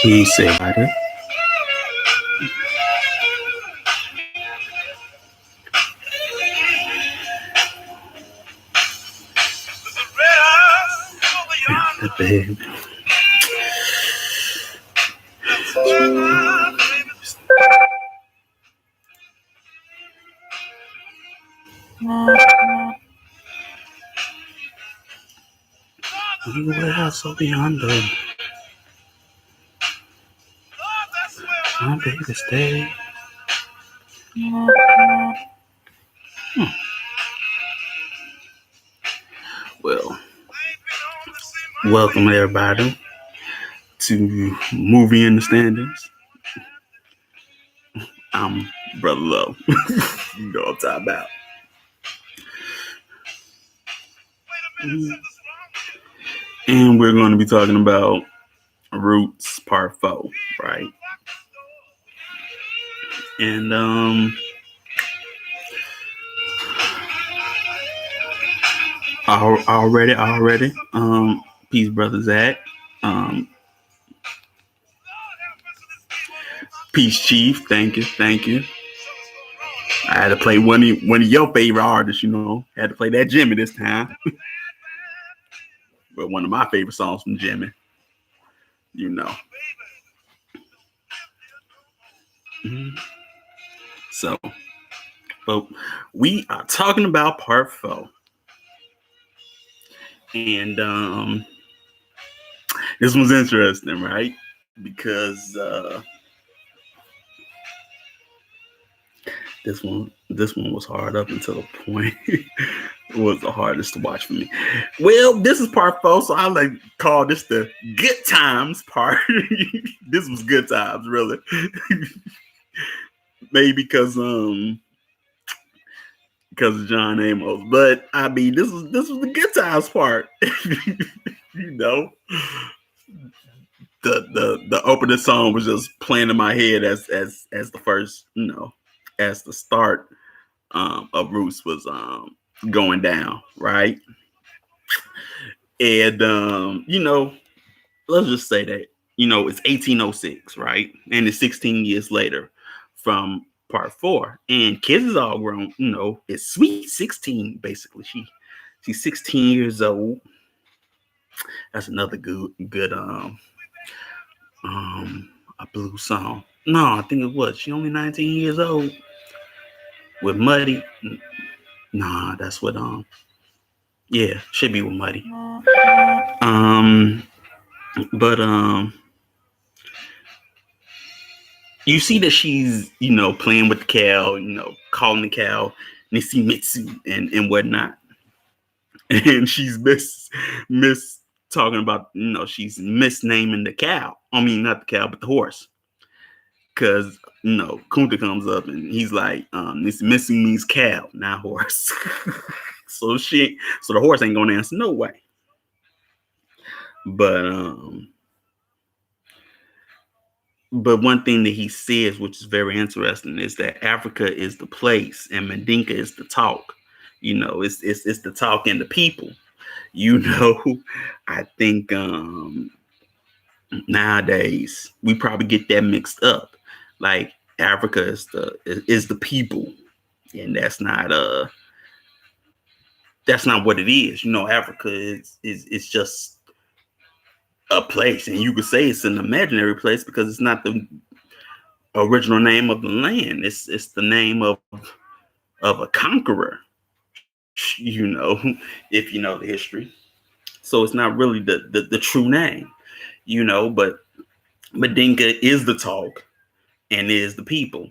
Peace, everybody. The baby. Where else will be under? My baby stay. Well, welcome everybody to Movie Innerstandings. I'm Brother Low. You know what I'm talking about. And we're going to be talking about Roots Part 4, right? And already, peace, brother Zach. Peace, Chief. Thank you. I had to play one of your favorite artists, Had to play that Jimmy this time. But one of my favorite songs from Jimmy, So, but we are talking about Part 4. And this was interesting, right? Because this one was hard up until the point it was the hardest to watch for me. Well, this is Part 4, so I like call this the good times part. This was good times, really. Maybe because of John Amos, but I mean this was the good times part. The opening song was just playing in my head as the first, as the start of Roots was going down, right? And let's just say that it's 1806, right? And it's 16 years later from Part 4, and kids is all grown. It's sweet 16 basically. She's 16 years old. That's another good a blues song. No, I think it was. She only 19 years old. With Muddy. Nah, that's what yeah, should be with Muddy. But you see that she's, playing with the cow, calling the cow Nisimitsu and whatnot. And she's miss talking about, she's misnaming the cow. I mean, not the cow, but the horse. Because, Kunta comes up and he's like, Nisimitsu means cow, not horse. So the horse ain't gonna answer no way. But one thing that he says, which is very interesting, is that Africa is the place and Mandinka is the talk. It's the talk and the people. I think nowadays we probably get that mixed up. Like Africa is the people, and that's not what it is. Africa is just a place, and you could say it's an imaginary place because it's not the original name of the land. It's the name of a conqueror, if you know the history. So it's not really the true name, but Mandinka is the talk and is the people,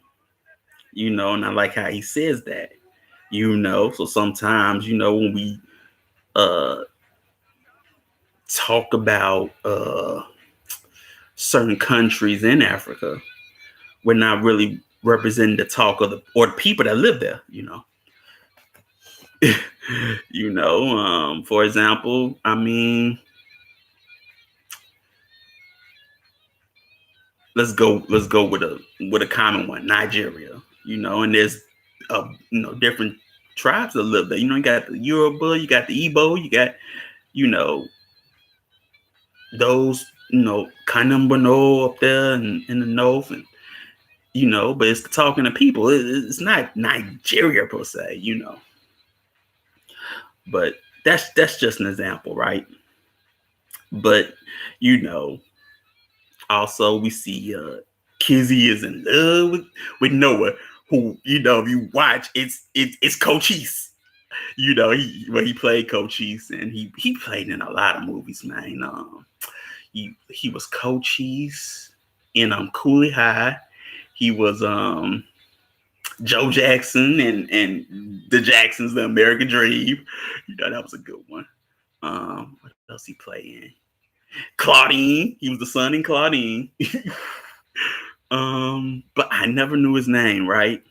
and I like how he says that, so sometimes, when we talk about certain countries in Africa, we're not really representing the talk of the people that live there, for example, I mean, let's go with a common one, Nigeria, and there's different tribes that live there. You got the Yoruba, you got the Igbo, you got those Kanambano up there in the north, and but it's talking to people. It's not Nigeria per se, but that's just an example, right? But you know, also we see Kizzy is in love with Noah, who if you watch, it's Cochise. He played Cochise, and he played in a lot of movies, man. He was Cochise in Cooley High. He was Joe Jackson and the Jacksons, the American Dream. That was a good one. What else he played in? Claudine. He was the son in Claudine. But I never knew his name, right?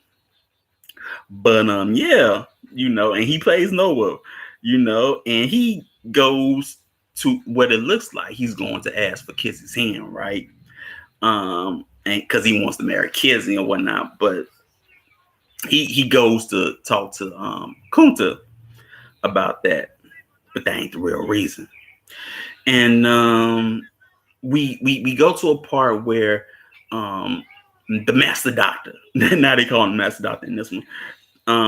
But yeah, and he plays Noah, and he goes to what it looks like he's going to ask for Kizzy's hand, right? And because he wants to marry Kizzy and whatnot, but he goes to talk to Kunta about that, but that ain't the real reason. And we go to a part where the master doctor, now they call him master doctor in this one,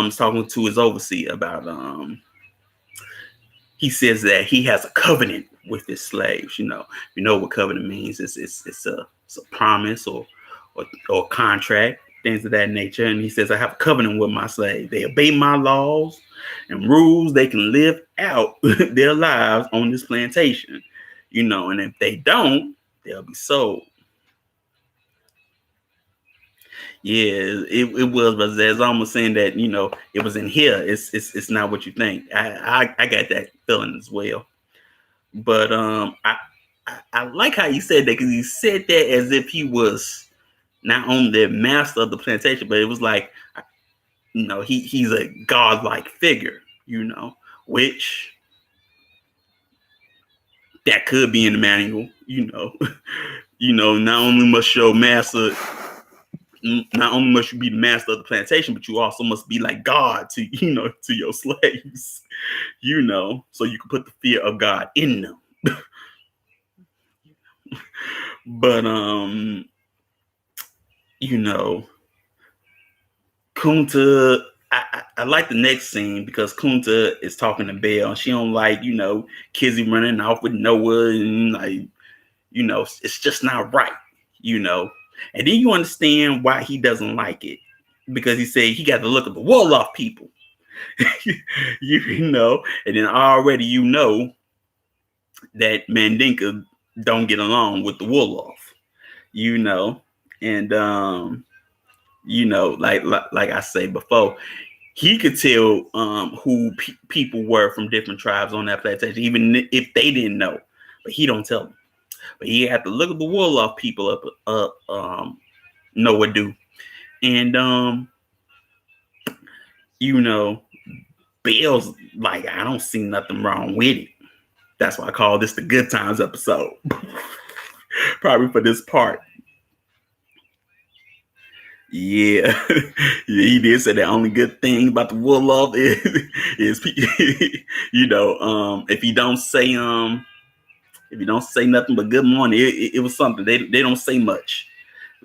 is talking to his overseer about he says that he has a covenant with his slaves. You know what covenant means. It's a promise or contract, things of that nature. And he says, I have a covenant with my slaves. They obey my laws and rules. They can live out their lives on this plantation. And if they don't, they'll be sold. Yeah, it was, but it's almost saying that it was in here. It's not what you think. I got that feeling as well. But I like how you said that, because he said that as if he was not only the master of the plantation, but it was like he's a godlike figure, which that could be in the manual. Not only must your master. Not only must you be the master of the plantation, but you also must be like God to to your slaves, so you can put the fear of God in them. But Kunta, I like the next scene because Kunta is talking to Belle, and she don't like Kizzy running off with Noah, and like it's just not right, And then you understand why he doesn't like it, because he said he got to look at the Wolof people, and then already that Mandinka don't get along with the Wolof, and like I say before, he could tell who people were from different tribes on that plantation, even if they didn't know, but he don't tell them. But he had to look at the Wolof people up Noah do. And Bill's like, I don't see nothing wrong with it. That's why I call this the good times episode. Probably for this part. Yeah. He did say the only good thing about the Wolof is if you don't say nothing but good morning, it was something. They don't say much.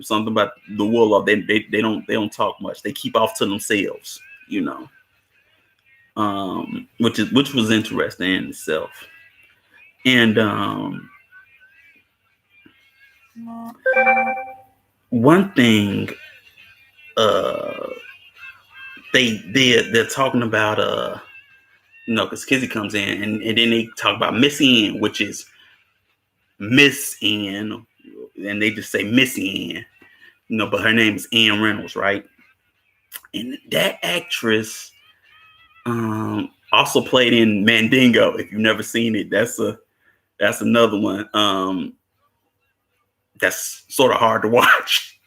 Something about the Wolof, they don't talk much. They keep off to themselves, which was interesting in itself. And one thing they're talking about because Kizzy comes in, and then they talk about Miss N, which is Miss N, and they just say Miss N, but her name is Ann Reynolds, right? And that actress also played in Mandingo. If you've never seen it, that's another one. That's sort of hard to watch.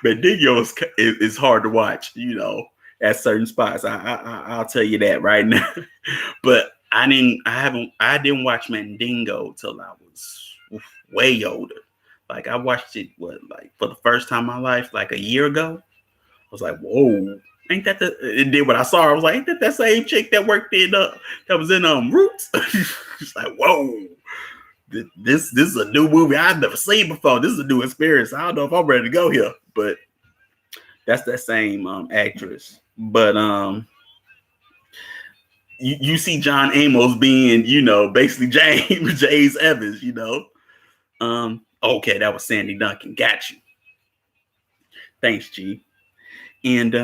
Mandingo is hard to watch, at certain spots. I'll tell you that right now. But I didn't watch Mandingo till I was way older. Like I watched it for the first time in my life, like a year ago. I was like, whoa, ain't that it did what I saw. I was like, ain't that same chick that worked in that was in Roots? It's like, whoa. this is a new movie I've never seen before. This is a new experience. I don't know if I'm ready to go here, but that's that same actress. But you see John Amos being, basically James Evans, Okay, that was Sandy Duncan. Got you. Thanks, G. And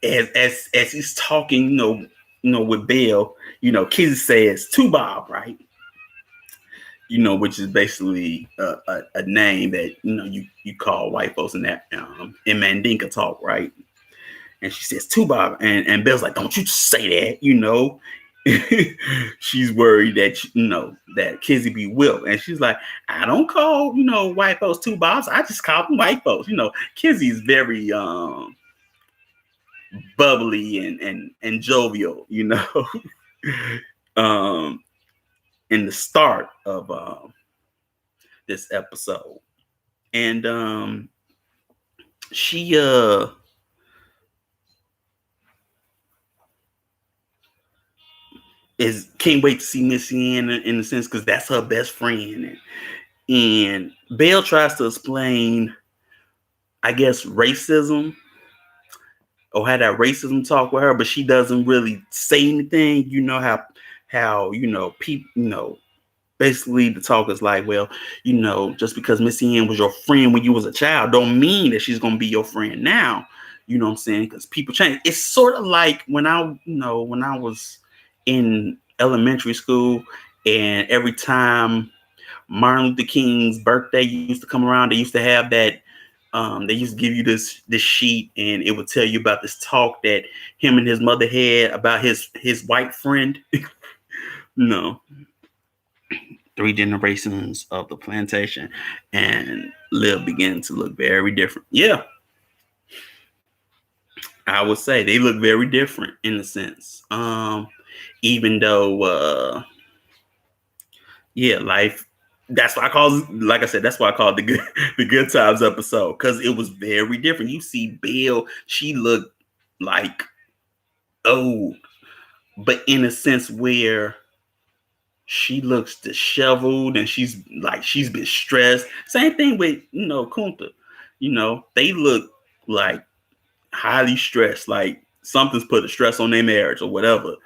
as he's talking, with Bill, Kizzy says to Bob, right? Which is basically a name that you call white folks in that in Mandinka talk, right? And she says to Bob, and Bill's like, "Don't you say that," She's worried that that Kizzy be Will, and she's like, "I don't call white folks two Bobs. I just call them white folks." Kizzy is very bubbly and jovial, in the start of this episode, and she can't wait to see Missy Ann in a sense because that's her best friend, and Belle tries to explain, I guess, racism or had that racism talk with her, but she doesn't really say anything. How people, basically the talk is like, well, just because Missy Ann was your friend when you was a child don't mean that she's gonna be your friend now. You know what I'm saying? Because people change. It's sort of like when I was in elementary school, and every time Martin Luther King's birthday used to come around, they used to have that. They used to give you this sheet, and it would tell you about this talk that him and his mother had about his white friend. No, 3 generations of the plantation, and Liv began to look very different. Yeah, I would say they look very different in a sense. Even though, yeah, life. That's why I call, like I said, that's why I call it the good times episode, because it was very different. You see, Bill, she looked like old, but in a sense where she looks disheveled and she's been stressed. Same thing with Kunta. They look like highly stressed, like something's put a stress on their marriage or whatever.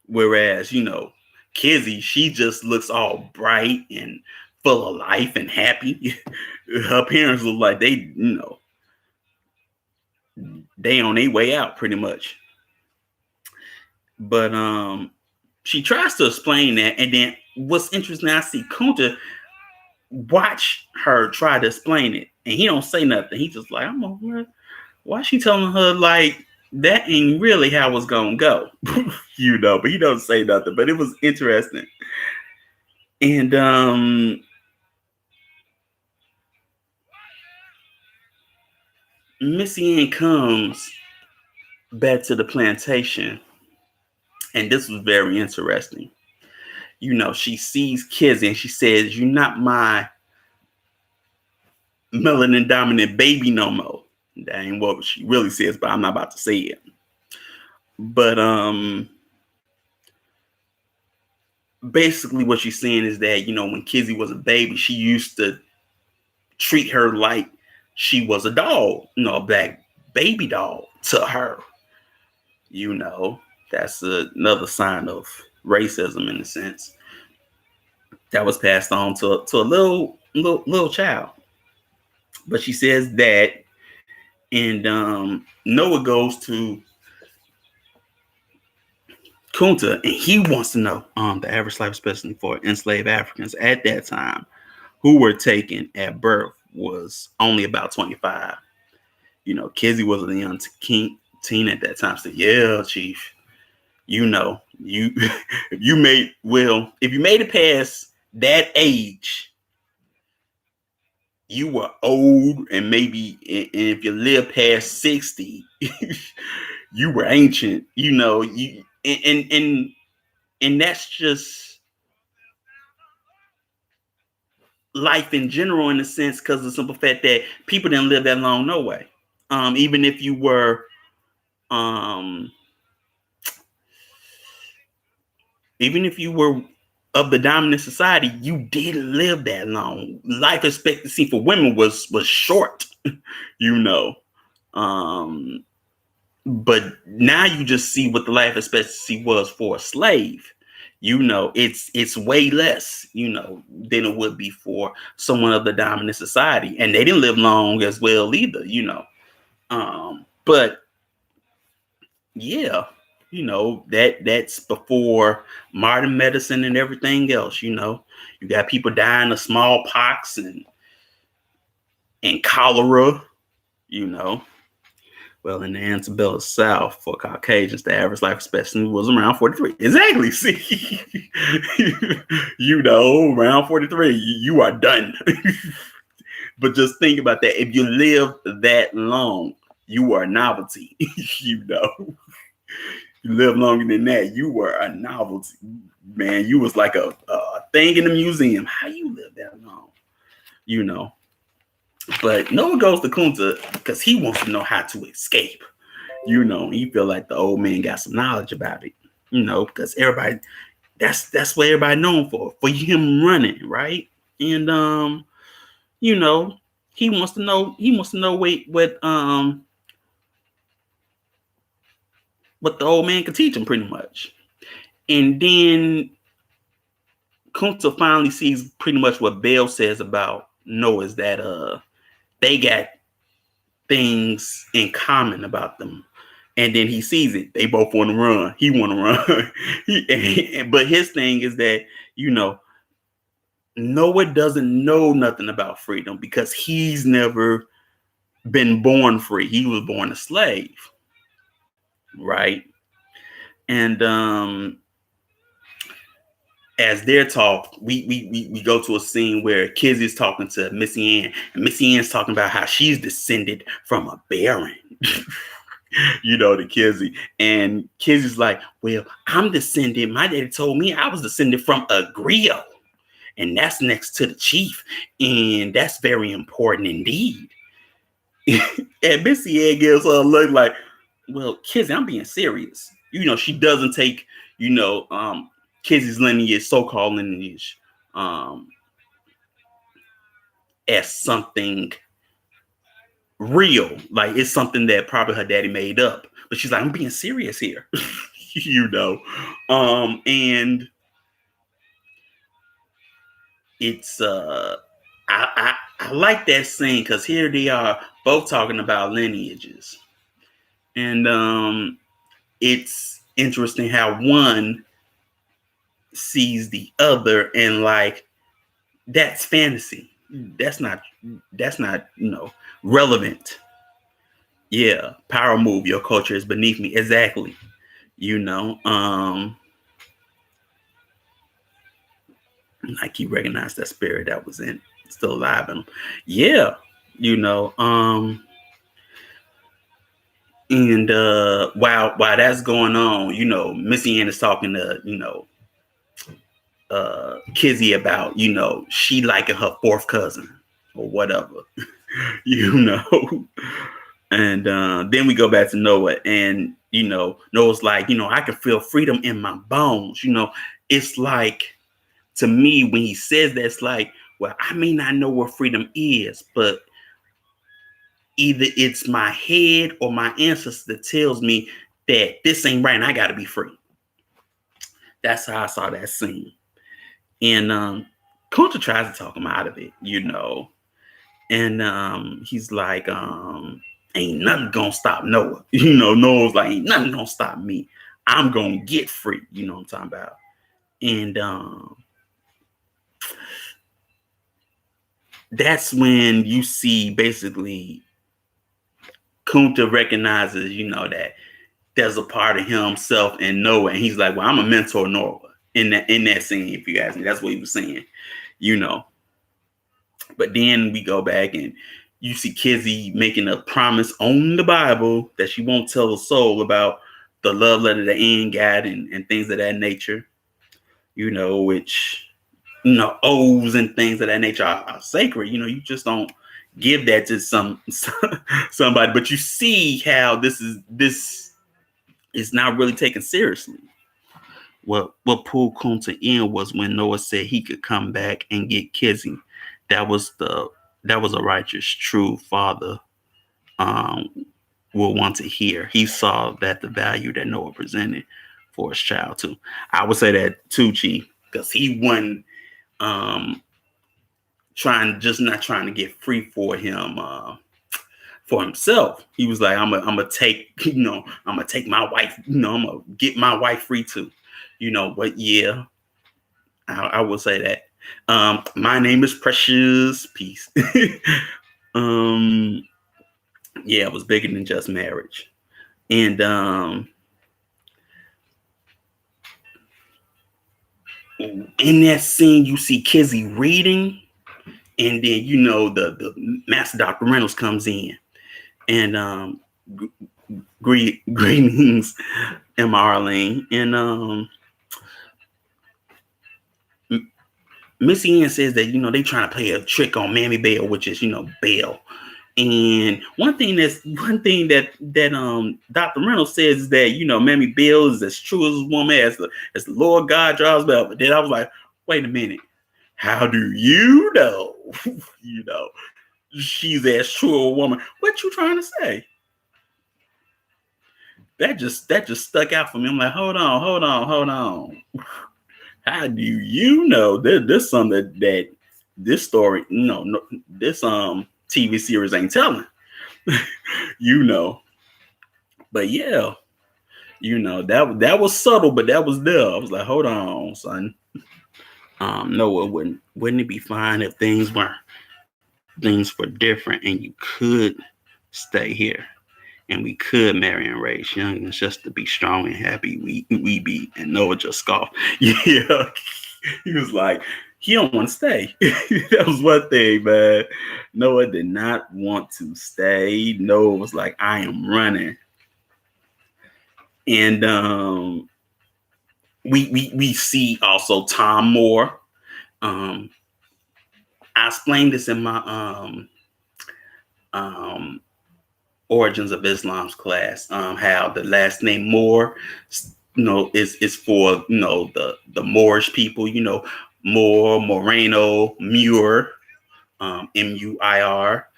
Whereas Kizzy, she just looks all bright and full of life and happy. Her parents look like they on their way out pretty much. But she tries to explain that, and then what's interesting, I see Kunta watch her try to explain it, and he don't say nothing. He just like, I'm over it. Why is she telling her like that ain't really how it's gonna go? But he don't say nothing. But it was interesting. And Missy Ann comes back to the plantation, and this was very interesting. She sees Kizzy and she says, "You're not my melanin dominant baby no more." That ain't what she really says, but I'm not about to say it. But basically what she's saying is that, when Kizzy was a baby, she used to treat her like she was a doll, a black baby doll to her. That's another sign of racism in a sense that was passed on to a little child. But she says that, and Noah goes to Kunta, and he wants to know the average life expectancy for enslaved Africans at that time who were taken at birth was only about 25. Kizzy was a young teen at that time. So yeah, Chief, you if you made it past that age, you were old, and and if you lived past 60, you were ancient. And that's just life in general in a sense, because of the simple fact that people didn't live that long no way. Even if you were Even if you were of the dominant society, you didn't live that long. Life expectancy for women was short, you know. Um, but now you just see what the life expectancy was for a slave. You know, it's way less, you know, than it would be for someone of the dominant society, and they didn't live long as well either, you know. But yeah, you know, that's before modern medicine and everything else. You know, you got people dying of smallpox and cholera, you know. Well, in the antebellum South, for Caucasians, the average life expectancy was around 43. Exactly. See, you know, around 43, you are done. But just think about that. If you live that long, you are a novelty. You know, you live longer than that, you were a novelty. Man, you was like a thing in the museum. How you live that long? You know. But Noah goes to Kunta because he wants to know how to escape. You know, he feel like the old man got some knowledge about it. You know, because everybody, that's what everybody known for him running, right? And you know, he wants to know what the old man could teach him pretty much. And then Kunta finally sees pretty much what Bell says about Noah, is that they got things in common about them. And then he sees it. They both want to run. He want to run. But his thing is that, you know, Noah doesn't know nothing about freedom because he's never been born free. He was born a slave, right? And as they're talk, we go to a scene where Kizzy's talking to Missy Ann, and Missy Ann's talking about how she's descended from a baron. You know, the Kizzy. And Kizzy's like, well, I'm descended. My daddy told me I was descended from a griot, and that's next to the chief. And that's very important indeed. And Missy Ann gives her a look like, well, Kizzy, I'm being serious. You know, she doesn't take, you know, Kizzy's lineage, so-called lineage, as something real. Like it's something that probably her daddy made up. But she's like, I'm being serious here. You know. And it's I like that scene because here they are both talking about lineages. And it's interesting how one sees the other and like that's fantasy. That's not you know relevant. Yeah, power move. Your culture is beneath me. Exactly. You know, like he recognized that spirit that was in still alive in him. Yeah, you know, and while that's going on, you know, Missy Ann is talking to, you know, Kizzy about, you know, she liking her fourth cousin or whatever. You know. And then we go back to Noah, and you know, Noah's like, you know, I can feel freedom in my bones. You know, it's like to me when he says that, it's like, well, I may not know what freedom is, but either it's my head or my ancestor that tells me that this ain't right and I gotta be free. That's how I saw that scene. And Kunta tries to talk him out of it, you know. And he's like, ain't nothing gonna stop Noah. You know, Noah's like, ain't nothing gonna stop me. I'm gonna get free. You know what I'm talking about? And that's when you see basically Kunta recognizes, you know, that there's a part of himself in Noah, and he's like, well, I'm a mentor Noah in that scene. If you guys, that's what he was saying, you know. But then we go back and you see Kizzy making a promise on the Bible that she won't tell a soul about the love letter that Ann got and things of that nature, you know, which, you know, oaths and things of that nature are sacred. You know, you just don't give that to somebody. But you see how this is not really taken seriously, what pulled Kunta in was when Noah said he could come back and get Kizzy. That was a righteous, true father um, will want to hear. He saw that the value that Noah presented for his child too. I would say that too, Chi, because he wasn't um, not trying to get free for him. For himself, he was like, I'm gonna take, I'm gonna take my wife, I'm gonna get my wife free too, But yeah, I will say that. My name is Precious. Peace. um, yeah, it was bigger than just marriage, and in that scene, you see Kizzy reading, and then the Master Doctor Reynolds comes in, and greetings, Emma Arlene, and Missy Ann says that they trying to play a trick on Mammy Belle, which is Belle. And one thing that Dr. Reynolds says is that Mammy Belle is as true as a woman as the Lord God draws Belle. But then I was like, wait a minute, how do you know? She's as true a woman. What you trying to say? That just stuck out for me. I'm like, hold on. How do you know? There's something that this story, no, this TV series ain't telling. But yeah, that was subtle, but that was there. I was like, hold on, son. No, wouldn't it be fine if things were different and you could stay here and we could marry and raise young just to be strong and happy we be. And Noah just scoffed. Yeah. He was like, he don't want to stay. That was one thing, man. Noah did not want to stay. Noah was like, I am running. And we see also Tom Moore. I explained this in my Origins of Islam's class, how the last name Moore, is for the Moorish people, Moore, Moreno, Muir, Muir,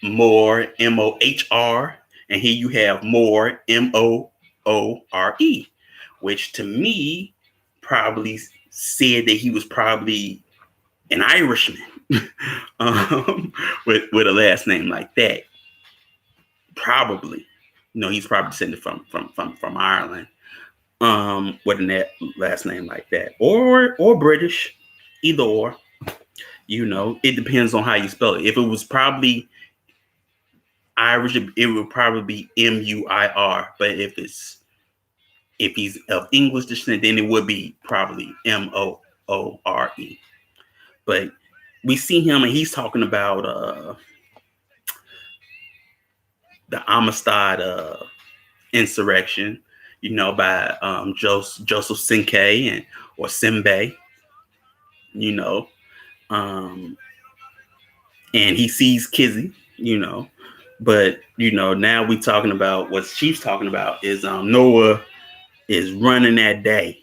Moore, Mohr, and here you have Moore, Moore, which to me probably said that he was probably an Irishman with a last name like that. Probably, he's probably descended from Ireland with a last name like that, or British, either or. It depends on how you spell it. If it was probably Irish, it would probably be Muir. But if he's of English descent, then it would be probably Moore. But we see him, and he's talking about the Amistad insurrection, by Joseph Sinkay or Simbe, and he sees Kizzy, but now we talking about what Chief's talking about is Noah is running that day,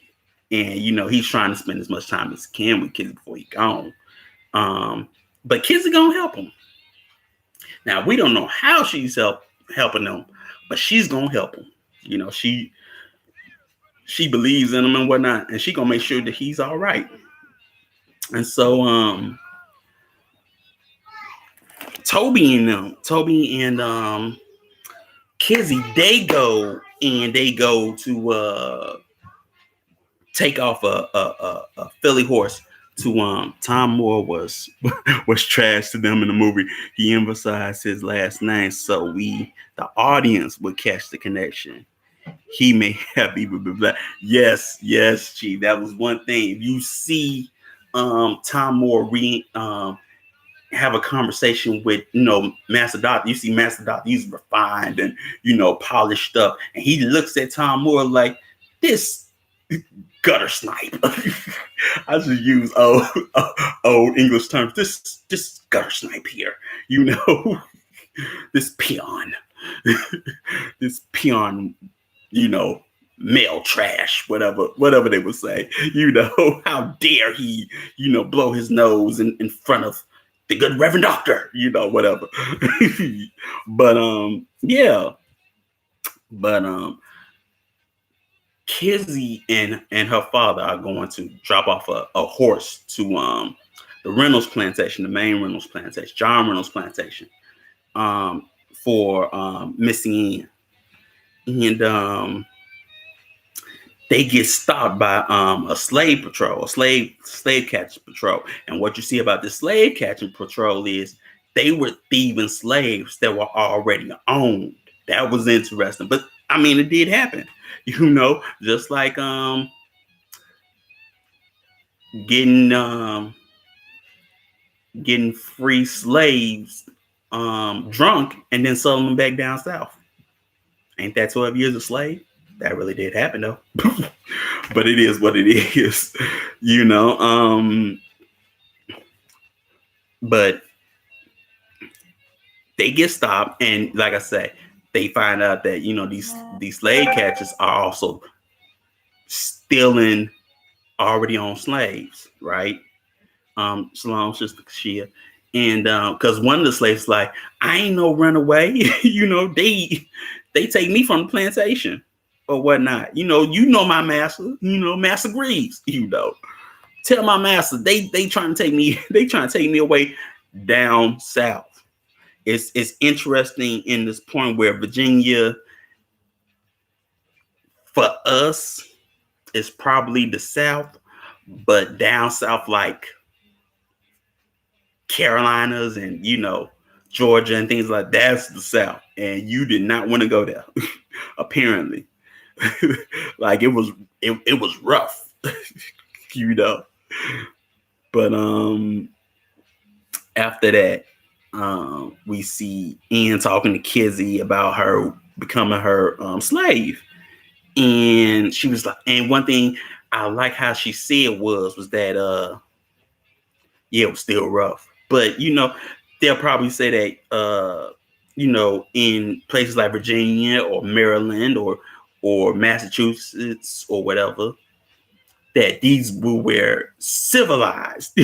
and he's trying to spend as much time as he can with Kizzy before he gone. But Kizzy gonna help him. Now we don't know how she's helping him, but she's gonna help him. She believes in him and whatnot, and she gonna make sure that he's all right. And so Toby and Kizzy, they go to take off a filly horse to Tom Moore was trash to them in the movie. He emphasized his last name so the audience would catch the connection. He may have even been black. Yes, Chief. That was one thing. If you see Tom Moore have a conversation with Master Doctor, you see Master Doctor, he's refined and polished up, and he looks at Tom Moore like this gutter snipe. I should use old English terms. This gutter snipe here, this peon, this peon, male trash, whatever they would say. How dare he, blow his nose in front of the good Reverend Doctor, whatever. But yeah, but Kizzy and her father are going to drop off a horse to the Reynolds plantation, the main Reynolds plantation, John Reynolds plantation, for missing in. And they get stopped by a slave patrol, a slave catching patrol. And what you see about the slave catching patrol is they were thieving slaves that were already owned. That was interesting. But I mean, it did happen, just like getting getting free slaves drunk and then selling them back down south. Ain't that 12 years a slave? That really did happen though. But it is what it is, but they get stopped, and like I say, they find out that these slave catchers are also stealing already owned slaves, right? Shalom, Sister Kashia. And because one of the slaves like, I ain't no runaway. They take me from the plantation or whatnot. My master, Master Greaves, Tell my master they trying to take me, away down south. It's interesting in this point where Virginia, for us, is probably the South, but down south like Carolinas and Georgia and things like that's the South, and you did not want to go there. Apparently, like it was rough, But after that, we see Ian talking to Kizzy about her becoming her slave, and she was like, and one thing I like how she said was that yeah, it was still rough, but they'll probably say that in places like Virginia or Maryland or Massachusetts or whatever, that these were civilized,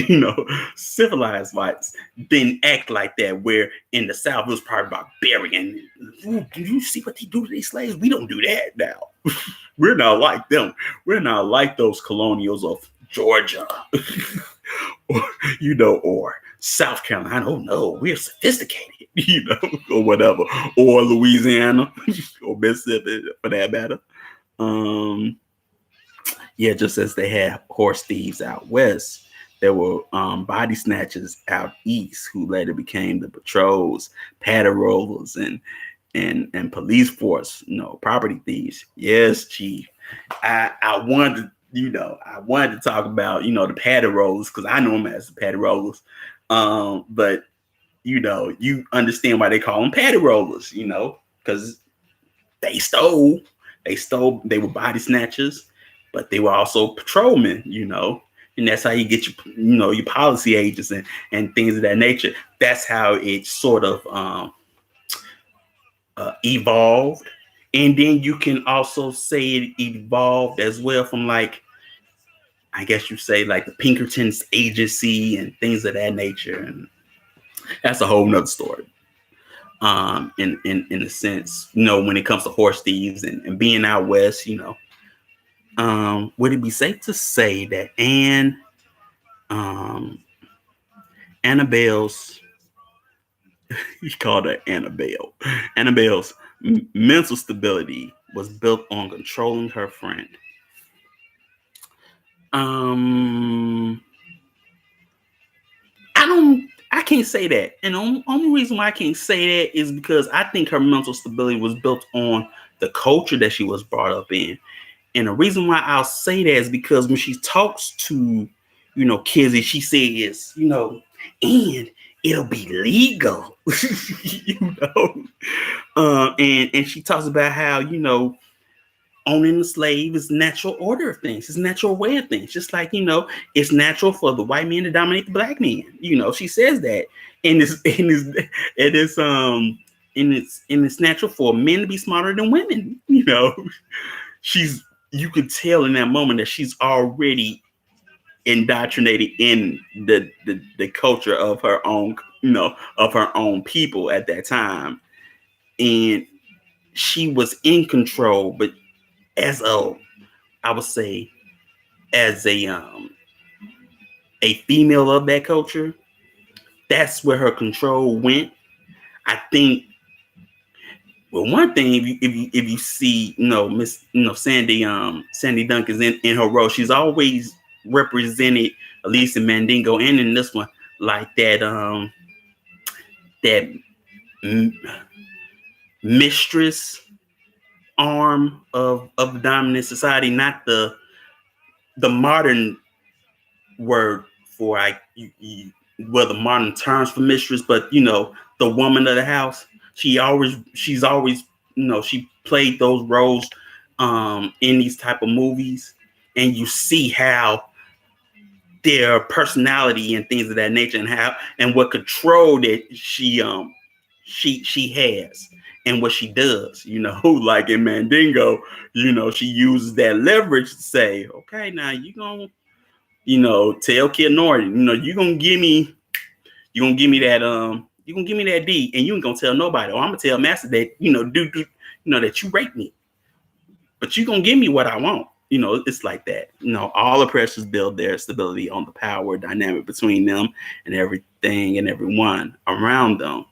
civilized whites didn't act like that. Where in the South it was probably barbarian. Do you see what they do to these slaves? We don't do that now. We're not like them. We're not like those colonials of Georgia, or South Carolina. Oh no, we're sophisticated, or whatever, or Louisiana, or Mississippi for that matter. Yeah, just as they had horse thieves out west, there were body snatchers out east who later became the patrols, paddy rollers, and police force, property thieves. Yes, Chief. I wanted to talk about, the paddy rollers because I know them as the paddy rollers. But you understand why they call them paddy rollers, because they stole. They were body snatchers, but they were also patrolmen, and that's how you get your policy agents and things of that nature. That's how it sort of evolved. And then you can also say it evolved as well from, like, I guess you say, like the Pinkerton's agency and things of that nature. And that's a whole nother story. In a sense, when it comes to horse thieves and being out west, would it be safe to say that Annabelle's he called her Annabelle's mental stability was built on controlling her friend? I can't say that. And the only reason why I can't say that is because I think her mental stability was built on the culture that she was brought up in. And the reason why I'll say that is because when she talks to, Kizzy, she says, and it'll be legal, and she talks about how, owning a slave is natural order of things. It's natural way of things. Just like, it's natural for the white man to dominate the black man. She says that. And it's natural for men to be smarter than women, you could tell in that moment that she's already indoctrinated in the culture of her own, of her own people at that time. And she was in control, but as I would say, as a female of that culture, that's where her control went. I think. Well, one thing, if you see, Miss, Sandy Duncan's in her role, she's always represented, at least in Mandingo and in this one, like that m- mistress arm of the dominant society, not the modern word for well, the modern terms for mistress, but the woman of the house. She's always, she played those roles in these type of movies, and you see how their personality and things of that nature, and how and what control that she has and what she does. Like in Mandingo, she uses that leverage to say, okay, now you gonna, tell Kid Norton, you gonna give me that D, and you ain't gonna tell nobody. Or I'm gonna tell Master that, that you raped me, but you gonna give me what I want. It's like that. All oppressors build their stability on the power dynamic between them and everything and everyone around them.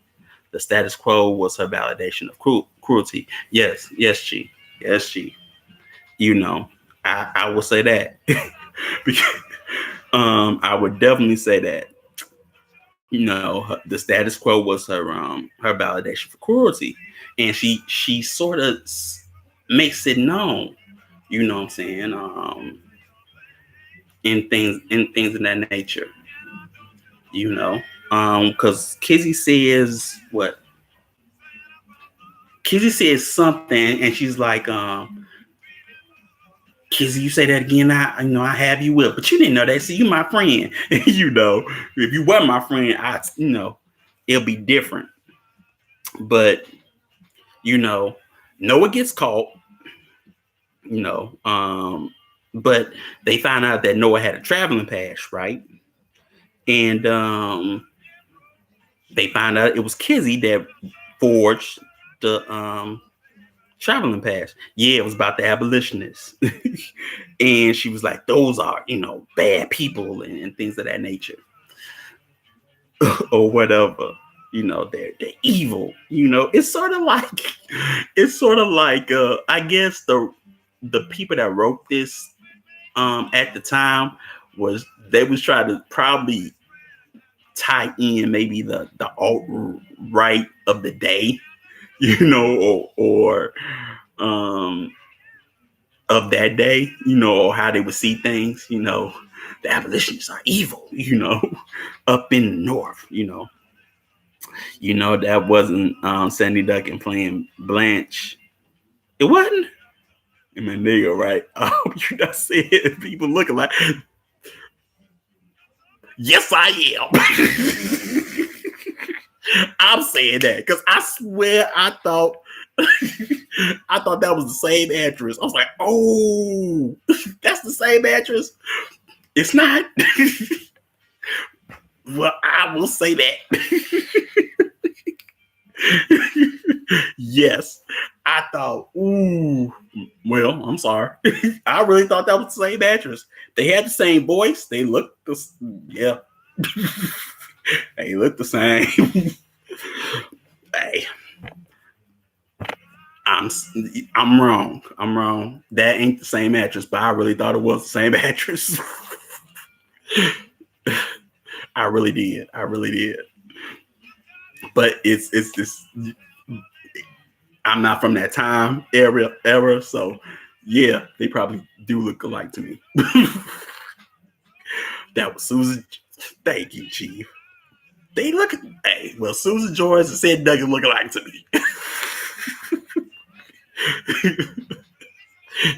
The status quo was her validation of cruelty. Yes, yes, G. I will say that. I would definitely say that. The status quo was her validation for cruelty, and she sort of makes it known. You know what I'm saying? In things of that nature. Because Kizzy says what? Kizzy says something, and she's like, Kizzy, you say that again, I have you with, but you didn't know that. See, you my friend. If you weren't my friend, it'll be different. But Noah gets caught. You know, but they found out that Noah had a traveling pass, right? And they found out it was Kizzy that forged the traveling pass. Yeah, it was about the abolitionists. And she was like, those are, bad people and things of that nature. Or whatever. They're evil. It's sort of like I guess the people that wrote this at the time they was trying to probably tie in maybe the alt right of the day, or of that day, or how they would see things. The abolitionists are evil, up in the north. That wasn't Sandy Duncan playing Blanche. It wasn't. I mean, nigga, right? I hope you not seeing people looking like. Yes, I am. I'm saying that because I swear I thought that was the same actress. I was like, oh, that's the same actress. It's not. Well, I will say that. Yes, I thought, ooh, well, I'm sorry. I really thought that was the same actress. They had the same voice. They looked yeah. They look the same. Hey, I'm wrong. I'm wrong. That ain't the same actress, but I really thought it was the same actress. I really did. But it's this. I'm not from that time era, so yeah, they probably do look alike to me. That was Susan. Thank you, Chief. They look. Hey, well, Susan George and Sid Duncan look alike to me.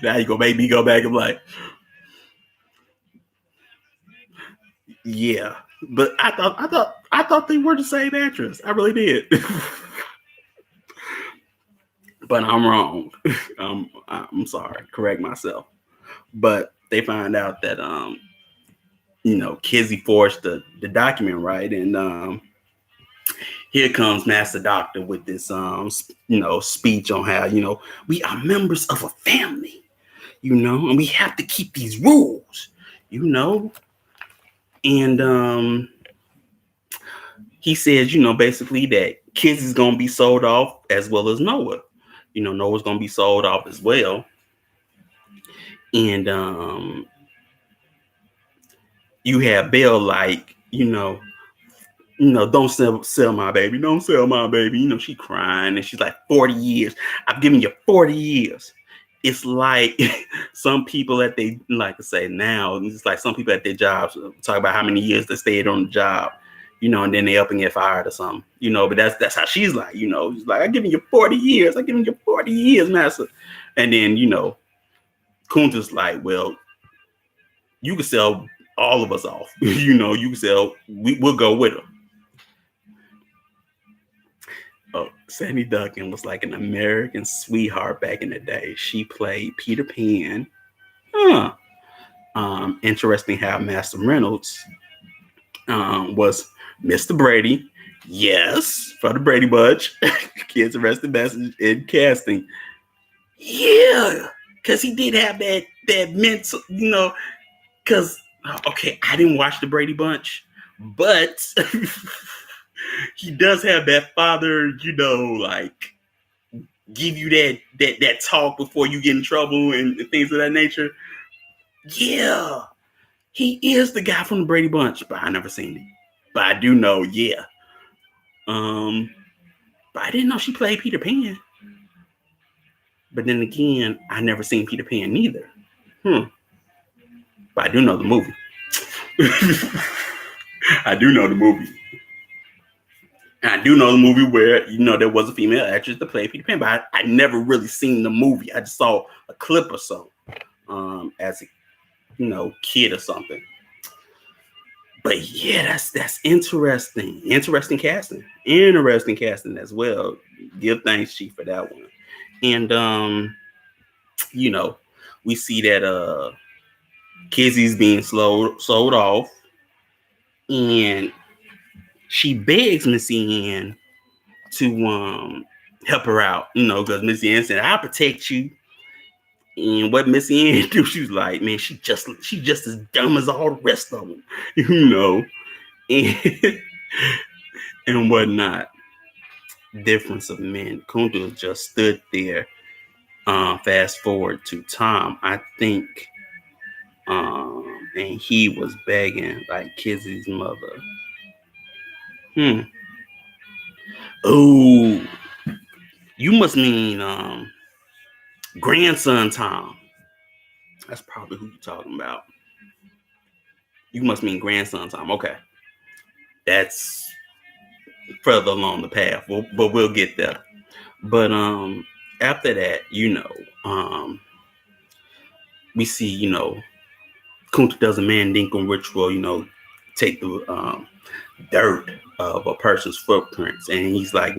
Now you gonna make me go back and like, yeah. But I thought they were the same actress. I really did. but I'm wrong. I'm sorry. Correct myself. But they find out that Kizzy forged the document, right? And here comes Master Doctor with this speech on how we are members of a family, and we have to keep these rules, and he says, basically that Kids is gonna be sold off as well as Noah. Noah's gonna be sold off as well. And you have Belle like, don't sell my baby, don't sell my baby. She crying and she's like, 40 years. I've given you 40 years. It's like some people that they like to say now, it's like some people at their jobs talk about how many years they stayed on the job, and then they up and get fired or something, but that's how she's like, she's like, I'm giving you 40 years, I'm giving you 40 years, master. And then, Kunta's like, well, you can sell all of us off. You can sell, we'll go with her. Oh, Sandy Duncan was like an American sweetheart back in the day. She played Peter Pan. Huh. Interesting how Master Reynolds was Mr. Brady. Yes, for the Brady Bunch. Kids Arrested Message in casting. Yeah, because he did have that mental, because okay, I didn't watch the Brady Bunch, but he does have that father, like give you that talk before you get in trouble and things of that nature. Yeah, he is the guy from the Brady Bunch, but I never seen it. But I do know, yeah. But I didn't know she played Peter Pan. But then again, I never seen Peter Pan neither. But I do know the movie. I do know the movie. And I do know the movie where, there was a female actress that played Peter Pan, but I never really seen the movie. I just saw a clip or so as a, kid or something. But yeah, that's interesting. Interesting casting. Interesting casting as well. Give thanks, Chief, for that one. And we see that Kizzy's being sold off, and she begs Missy Ann to help her out, because Missy Ann said, I'll protect you. And what Missy Ann do, she was like, man, she just as dumb as all the rest of them, and, and whatnot. Difference of men. Kunta just stood there. Fast forward to Tom, I think, and he was begging like Kizzy's mother. Oh, you must mean grandson Tom. That's probably who you're talking about. You must mean grandson Tom. Okay, that's further along the path. But we'll get there. But after that, we see, Kunta does a Mandinkum ritual, take the dirt of a person's footprints, and he's like,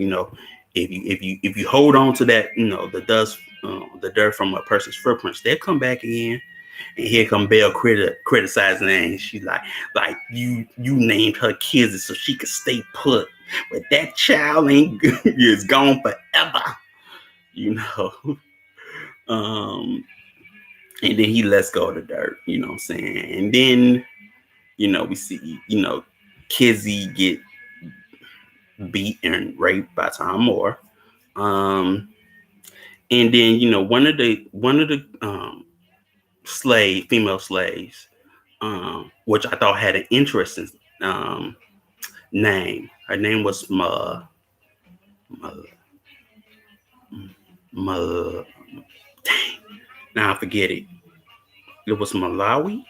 if you hold on to that, the dirt from a person's footprints, they'll come back again. And here come Belle criticizing her, and she's like you named her kids so she could stay put, but that child is gone forever, and then he lets go of the dirt, what I'm saying, and then we see Kizzy get beat and raped by Tom Moore, and then one of the female slaves, which I thought had an interesting name. Her name was dang, now I forget it. It was Malawi.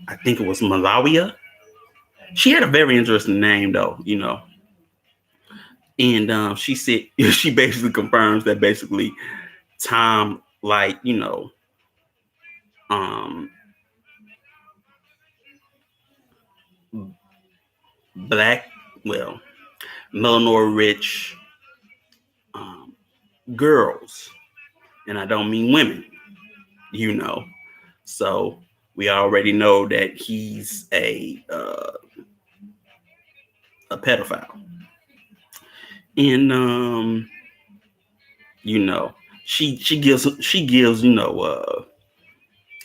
I think it was Malawia. She had a very interesting name, though, And she said she basically confirms that basically Tom, like, black, well, Melanor rich girls, and I don't mean women, you know. So we already know that he's a pedophile, and you know, she gives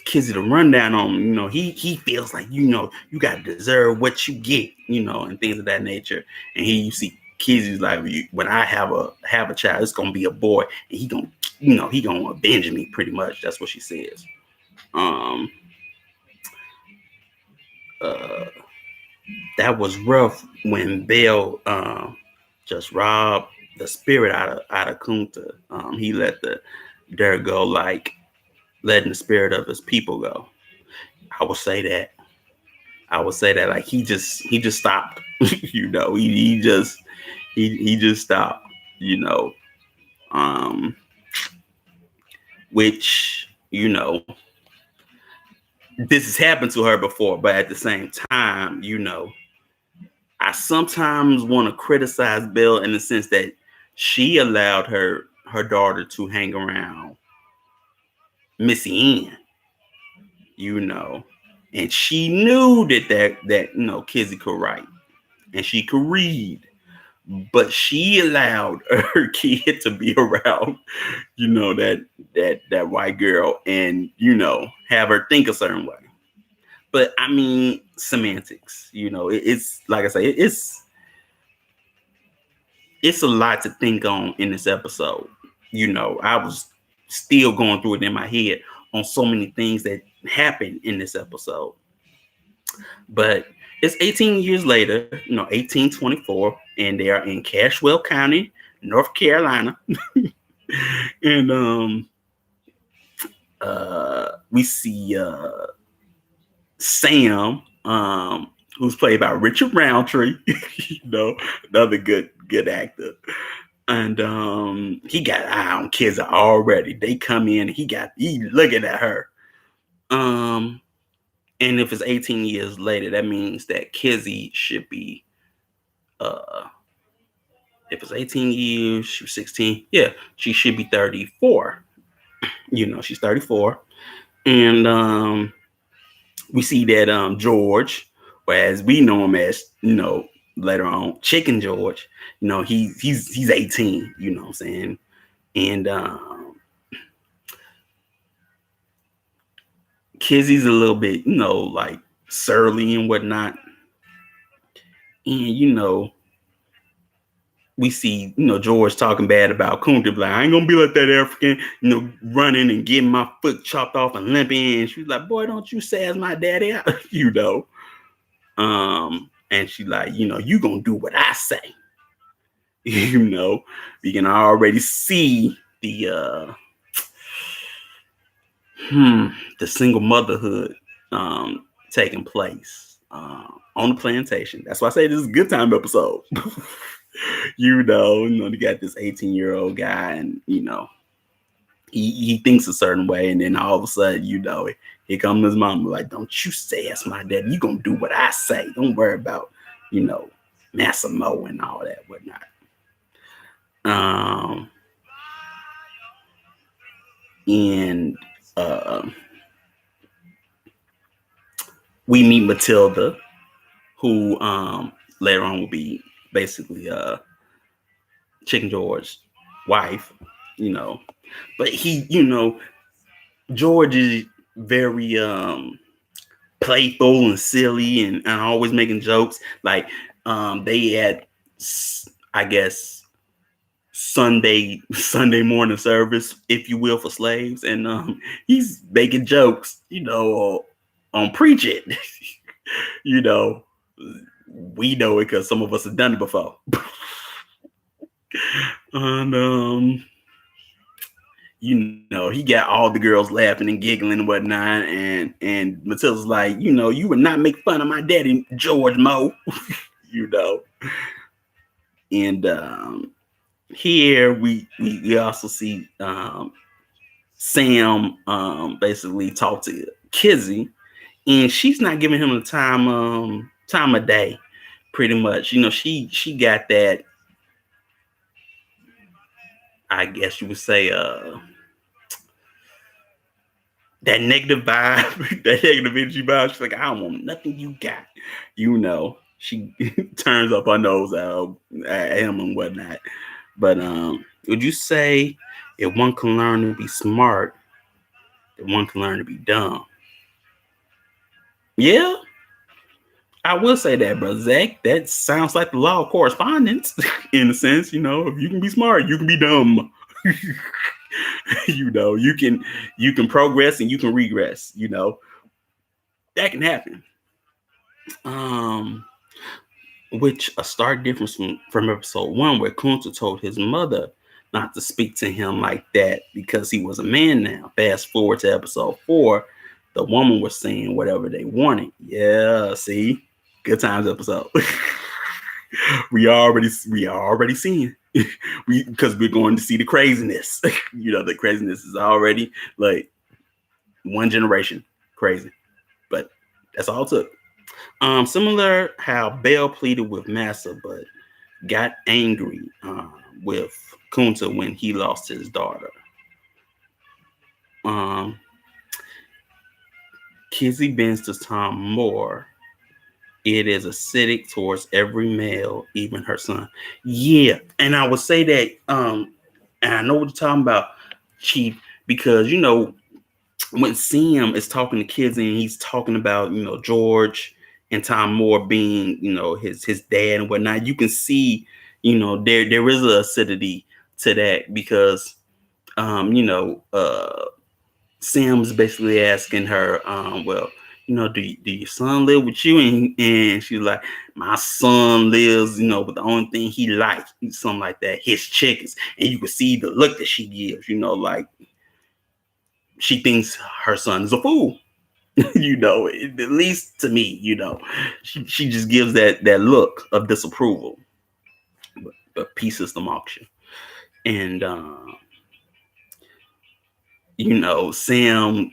Kizzy the rundown on him. He feels like you gotta deserve what you get, and things of that nature. And he you see Kizzy's like, when I have a child, it's gonna be a boy, and he gonna avenge me. Pretty much, that's what she says. Um, uh, that was rough when Bell just robbed the spirit out of Kunta. He let the dirt go, like letting the spirit of his people go. I would say that. Like he just stopped. He just stopped. You know, um, which this has happened to her before, but at the same time, I sometimes want to criticize Bill in the sense that she allowed her daughter to hang around Missy Ann, you know, and she knew that Kizzy could write and she could read, but she allowed her kid to be around, that white girl, and have her think a certain way. But I mean, semantics, it's like I say, it's a lot to think on in this episode. I was still going through it in my head on so many things that happened in this episode. But it's 18 years later, 1824, and they are in Cashwell County, North Carolina. And we see Sam, who's played by Richard Roundtree, another good actor. And he got an eye on kids already. They come in, he looking at her. And if it's 18 years later, that means that Kizzy should be if it's 18 years, she was 16. Yeah, she should be 34. She's 34. And we see that George, or as we know him as, later on, Chicken George, he's 18, you know what I'm saying? And Kizzy's a little bit, like surly and whatnot. And we see, George talking bad about Kunta, like, I ain't gonna be like that African, running and getting my foot chopped off and limping. And she's like, boy, don't you sass my daddy out, And she like, you gonna do what I say. We can already see the single motherhood taking place on the plantation. That's why I say this is a good time episode. You got this 18-year-old guy, and he thinks a certain way, and then all of a sudden, here comes his mom, like, don't you sass my dad, you gonna do what I say, don't worry about Massimo and all that whatnot. And we meet Matilda, who later on will be basically Chicken George's wife, but he, George is very playful and silly and always making jokes. Like they had, I guess, Sunday morning service, if you will, for slaves, and he's making jokes, on Preach It. We know it because some of us have done it before. And he got all the girls laughing and giggling and whatnot, and Matilda's like, you would not make fun of my daddy, George Moe. And here we also see Sam basically talk to Kizzy, and she's not giving him the time of day, pretty much. She got that I guess you would say, that negative vibe, that negative energy vibe. She's like, I don't want nothing you got. She turns up her nose at him and whatnot. But would you say if one can learn to be smart, that one can learn to be dumb? Yeah, I will say that, bro. Zach, that sounds like the law of correspondence in a sense. If you can be smart, you can be dumb. You can progress and you can regress. That can happen. Um, which a stark difference from episode one, where Kunta told his mother not to speak to him like that because he was a man now. Fast forward to episode four, the woman was saying whatever they wanted. Yeah, see, good times episode. we are already seeing because we're going to see the craziness. The craziness is already like one generation crazy, but that's all it took. Similar how Bell pleaded with Massa, but got angry with Kunta when he lost his daughter. Um, Kizzy bends to Tom more. It is acidic towards every male, even her son. Yeah, and I would say that, and I know what you're talking about, Chief, because when Sam is talking to kids and he's talking about George and Tom Moore being his dad and whatnot, you can see there is a acidity to that because Sam's basically asking her, well, do your son live with you? And she's like, my son lives, with the only thing he likes, something like that, his chickens. And you can see the look that she gives, like she thinks her son is a fool. At least to me, she just gives that look of disapproval. But P system auction. And Sam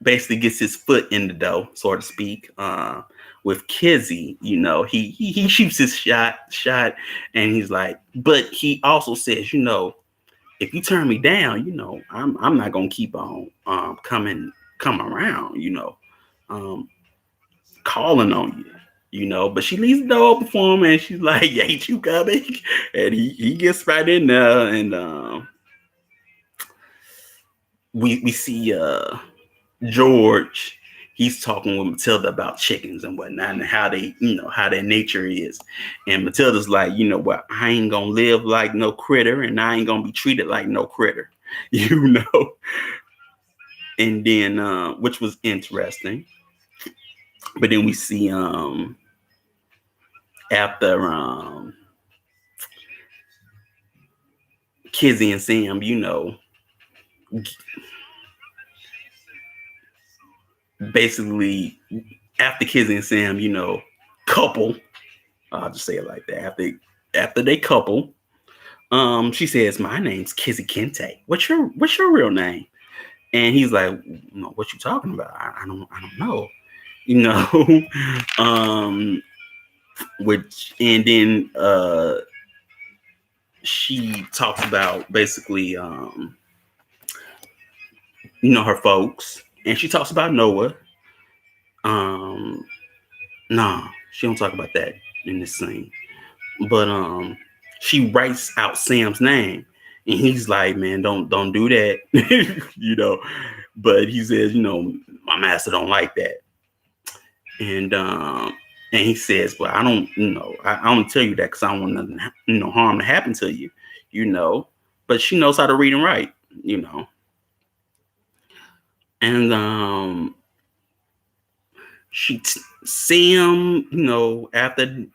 basically gets his foot in the door, so to speak, with Kizzy. He shoots his shot, and he's like, but he also says, if you turn me down, I'm not gonna keep on come around, um, calling on you. But she leaves the door open for him, and she's like, "Ain't you coming?" And he gets right in there, and we see George. He's talking with Matilda about chickens and whatnot, and how how their nature is. And Matilda's like, what? I ain't gonna live like no critter, and I ain't gonna be treated like no critter, you know. And then, which was interesting. But then we see after Kizzy and Sam, basically after Kizzy and Sam, couple. I'll just say it like that. After they couple, she says, "My name's Kizzy Kente. What's your real name?" And he's like, "No, what you talking about? I don't know." You know, which and then she talks about basically her folks, and she talks about Noah. Um, nah, she don't talk about that in this scene. But she writes out Sam's name, and he's like, "Man, don't do that," But he says, "My master don't like that," and he says, "Well, I don't, I don't tell you that because I don't want nothing, harm to happen to you, you know." But she knows how to read and write, and Sam, after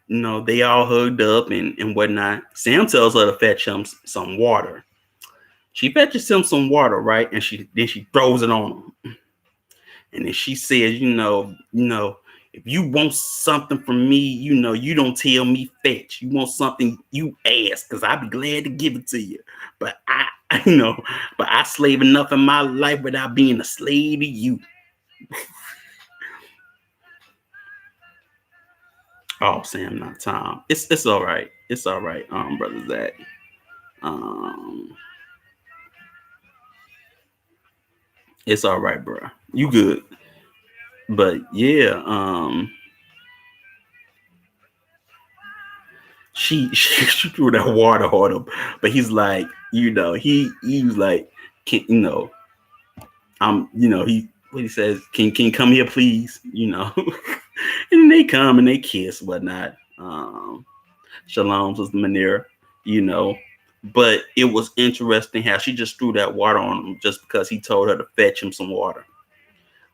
they all hugged up and whatnot, Sam tells her to fetch him some water. She fetches him some water, right? And she throws it on him. And then she says, if you want something from me, you don't tell me fetch. You want something, you ask, because I'd be glad to give it to you. But I slave enough in my life without being a slave to you. Oh, Sam, not Tom. It's all right. It's all right, brother Zach. Um, It's all right, bro. You good. But yeah, she threw that water on him. But he's like, he was like, can, he what he says, can you come here, please? And they come and they kiss, whatnot. Shalom's was the manera, you know. But it was interesting how she just threw that water on him just because he told her to fetch him some water.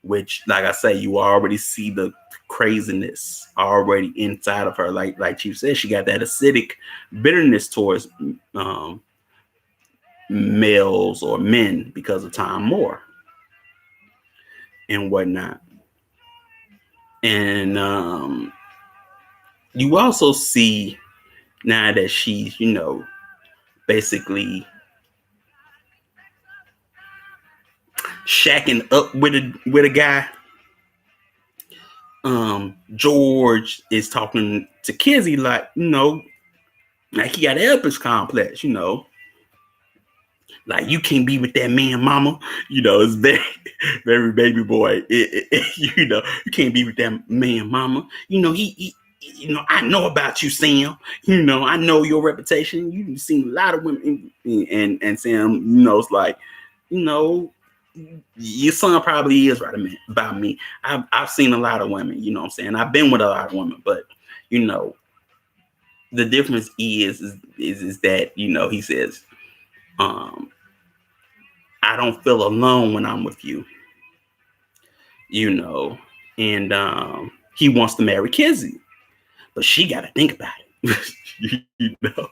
Which, like I say, you already see the craziness already inside of her. Like Chief said, she got that acidic bitterness towards um, males or men because of Tom Moore and whatnot. And you also see now that she's, basically shacking up with a guy. George is talking to Kizzy like, like he got an Oedipus complex, like you can't be with that man, mama. It's very, very baby boy. You can't be with that man, mama. I know about you, Sam. I know your reputation. You've seen a lot of women, and Sam, it's like, you know, your son probably is right about me. I've seen a lot of women. You know what I'm saying? I've been with a lot of women, but you know, the difference is that he says, um, I don't feel alone when I'm with you. You know, and he wants to marry Kizzy, but she got to think about it. you know.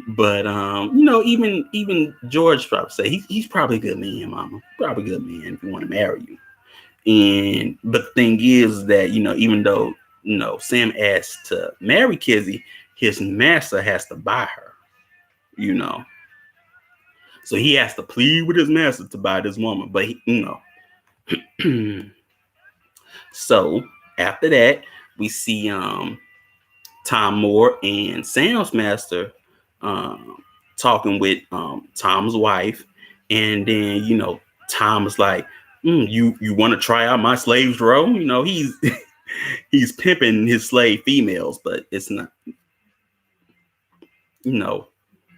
But even George probably say he's probably a good man, mama. Probably a good man if you want to marry you. And but the thing is that even though Sam asked to marry Kizzy, his master has to buy her. So he has to plead with his master to buy this woman. But so after that, we see Tom Moore and Sam's master talking with Tom's wife, and then Tom is like, you want to try out my slave's role? He's he's pimping his slave females, but it's not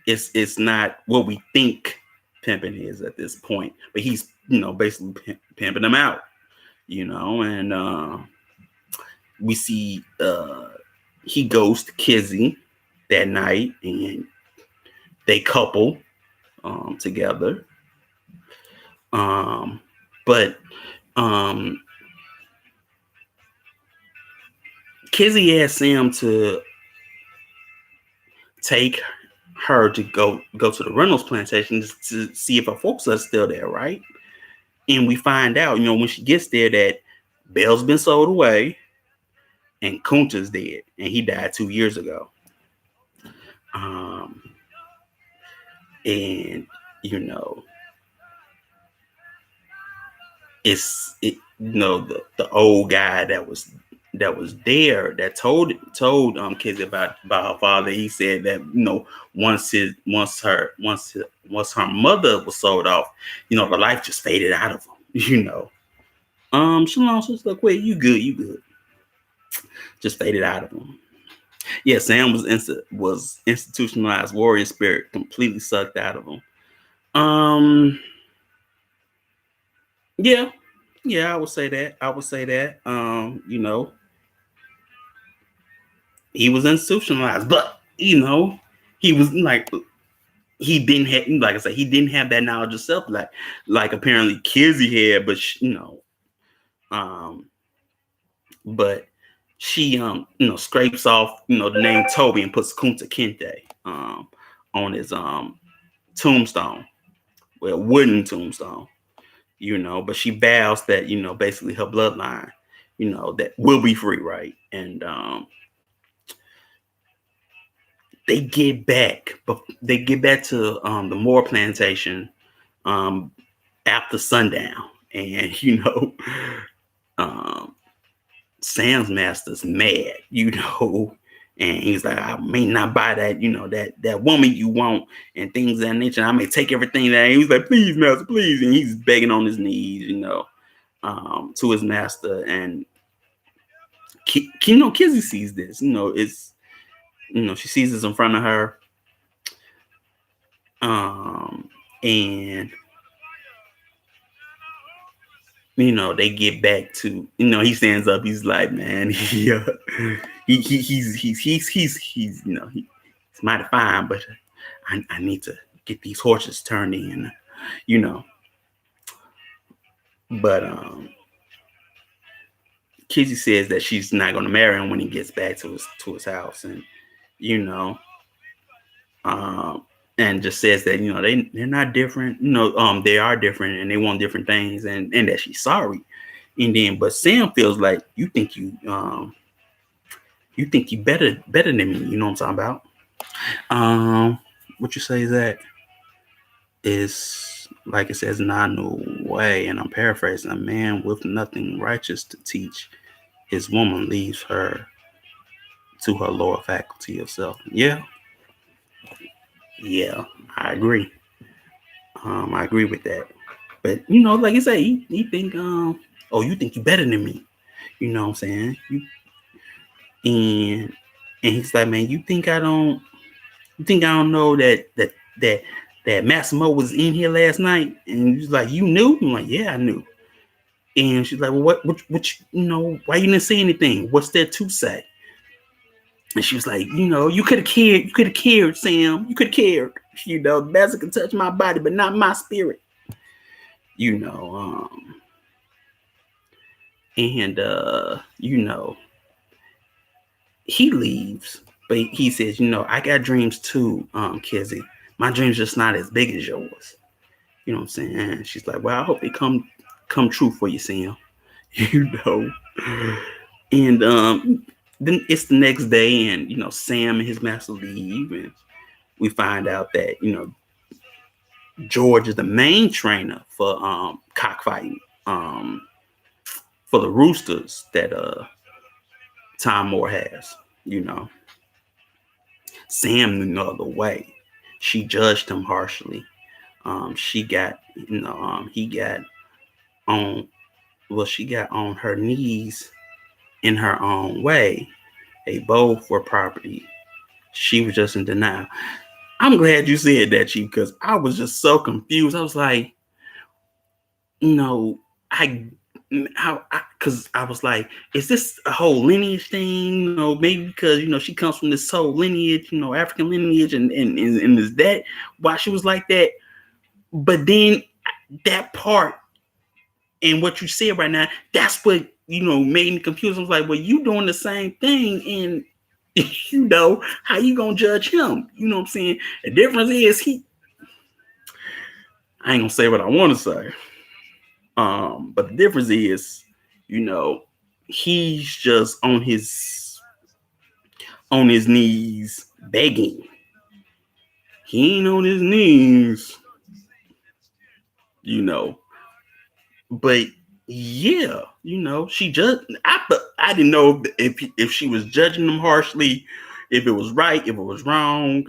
it's not what we think pimping is at this point. But he's basically pimping them out, and we see he goes to Kizzy that night, and they couple together. But Kizzy asked Sam to take her to go to the Reynolds plantation to see if her folks are still there, right? And we find out, when she gets there, that Belle's been sold away and Kunta's dead, and he died 2 years ago. And the old guy that was there that told Kizzy about her father. He said that once her mother was sold off, the life just faded out of him. Shalom, sister, quick, you good, just faded out of him. Yeah, Sam was institutionalized warrior spirit, completely sucked out of him. Yeah, I would say that. He was institutionalized, but he was like, he didn't have, like I said, he didn't have that knowledge of self, like apparently Kizzy had, but but she scrapes off the name Toby and puts Kunta Kinte on his tombstone, well, wooden tombstone, but she vows that basically her bloodline that will be free, right? And they get back to the Moore plantation after sundown, and Sam's master's mad, And he's like, I may not buy that, that woman you want and things of that nature. I may take everything that. And he's like, please, master, please. And he's begging on his knees, to his master. And Kizzy sees this. She sees this in front of her. And they get back to, he stands up. He's like, man, he's mighty fine, but I need to get these horses turned in, But Kizzy says that she's not going to marry him when he gets back to his house, and and just says that they're not different, they are different and they want different things, and that she's sorry. And then, but Sam feels like you think you better than me. You know what I'm talking about? What you say is that is like it says, not no way, and I'm paraphrasing. A man with nothing righteous to teach his woman leaves her to her lower faculty of self. Yeah, I agree. I agree with that. But like you say, he think, oh, you think you better than me. You know what I'm saying? And he's like, man, you think I don't know that Massimo was in here last night? And he's like, you knew? I'm like, yeah, I knew. And she's like, well, what why you didn't say anything? What's there to say? And she was like, you could have cared, Sam. You could have cared. The master can touch my body, but not my spirit. And he leaves, but he says, I got dreams too, Kizzy. My dreams just not as big as yours. You know what I'm saying? And she's like, well, I hope they come true for you, Sam. And then it's the next day, and Sam and his master leave, and we find out that George is the main trainer for cockfighting, for the roosters that Tom Moore has. Sam knew no other way. She judged him harshly. She got she got on her knees in her own way. They both were property. She was just in denial. I'm glad you said that, Chief, because I was just so confused. I was like, because I was like, is this a whole lineage thing? Maybe because she comes from this whole lineage, African lineage, and is that why she was like that? But then that part and what you said right now, that's what made me confused. I was like, well, you doing the same thing, and how you gonna judge him? You know what I'm saying? The difference is I ain't gonna say what I want to say. But the difference is, he's just on his knees begging. He ain't on his knees, But yeah, she just I didn't know if she was judging him harshly, if it was right, if it was wrong.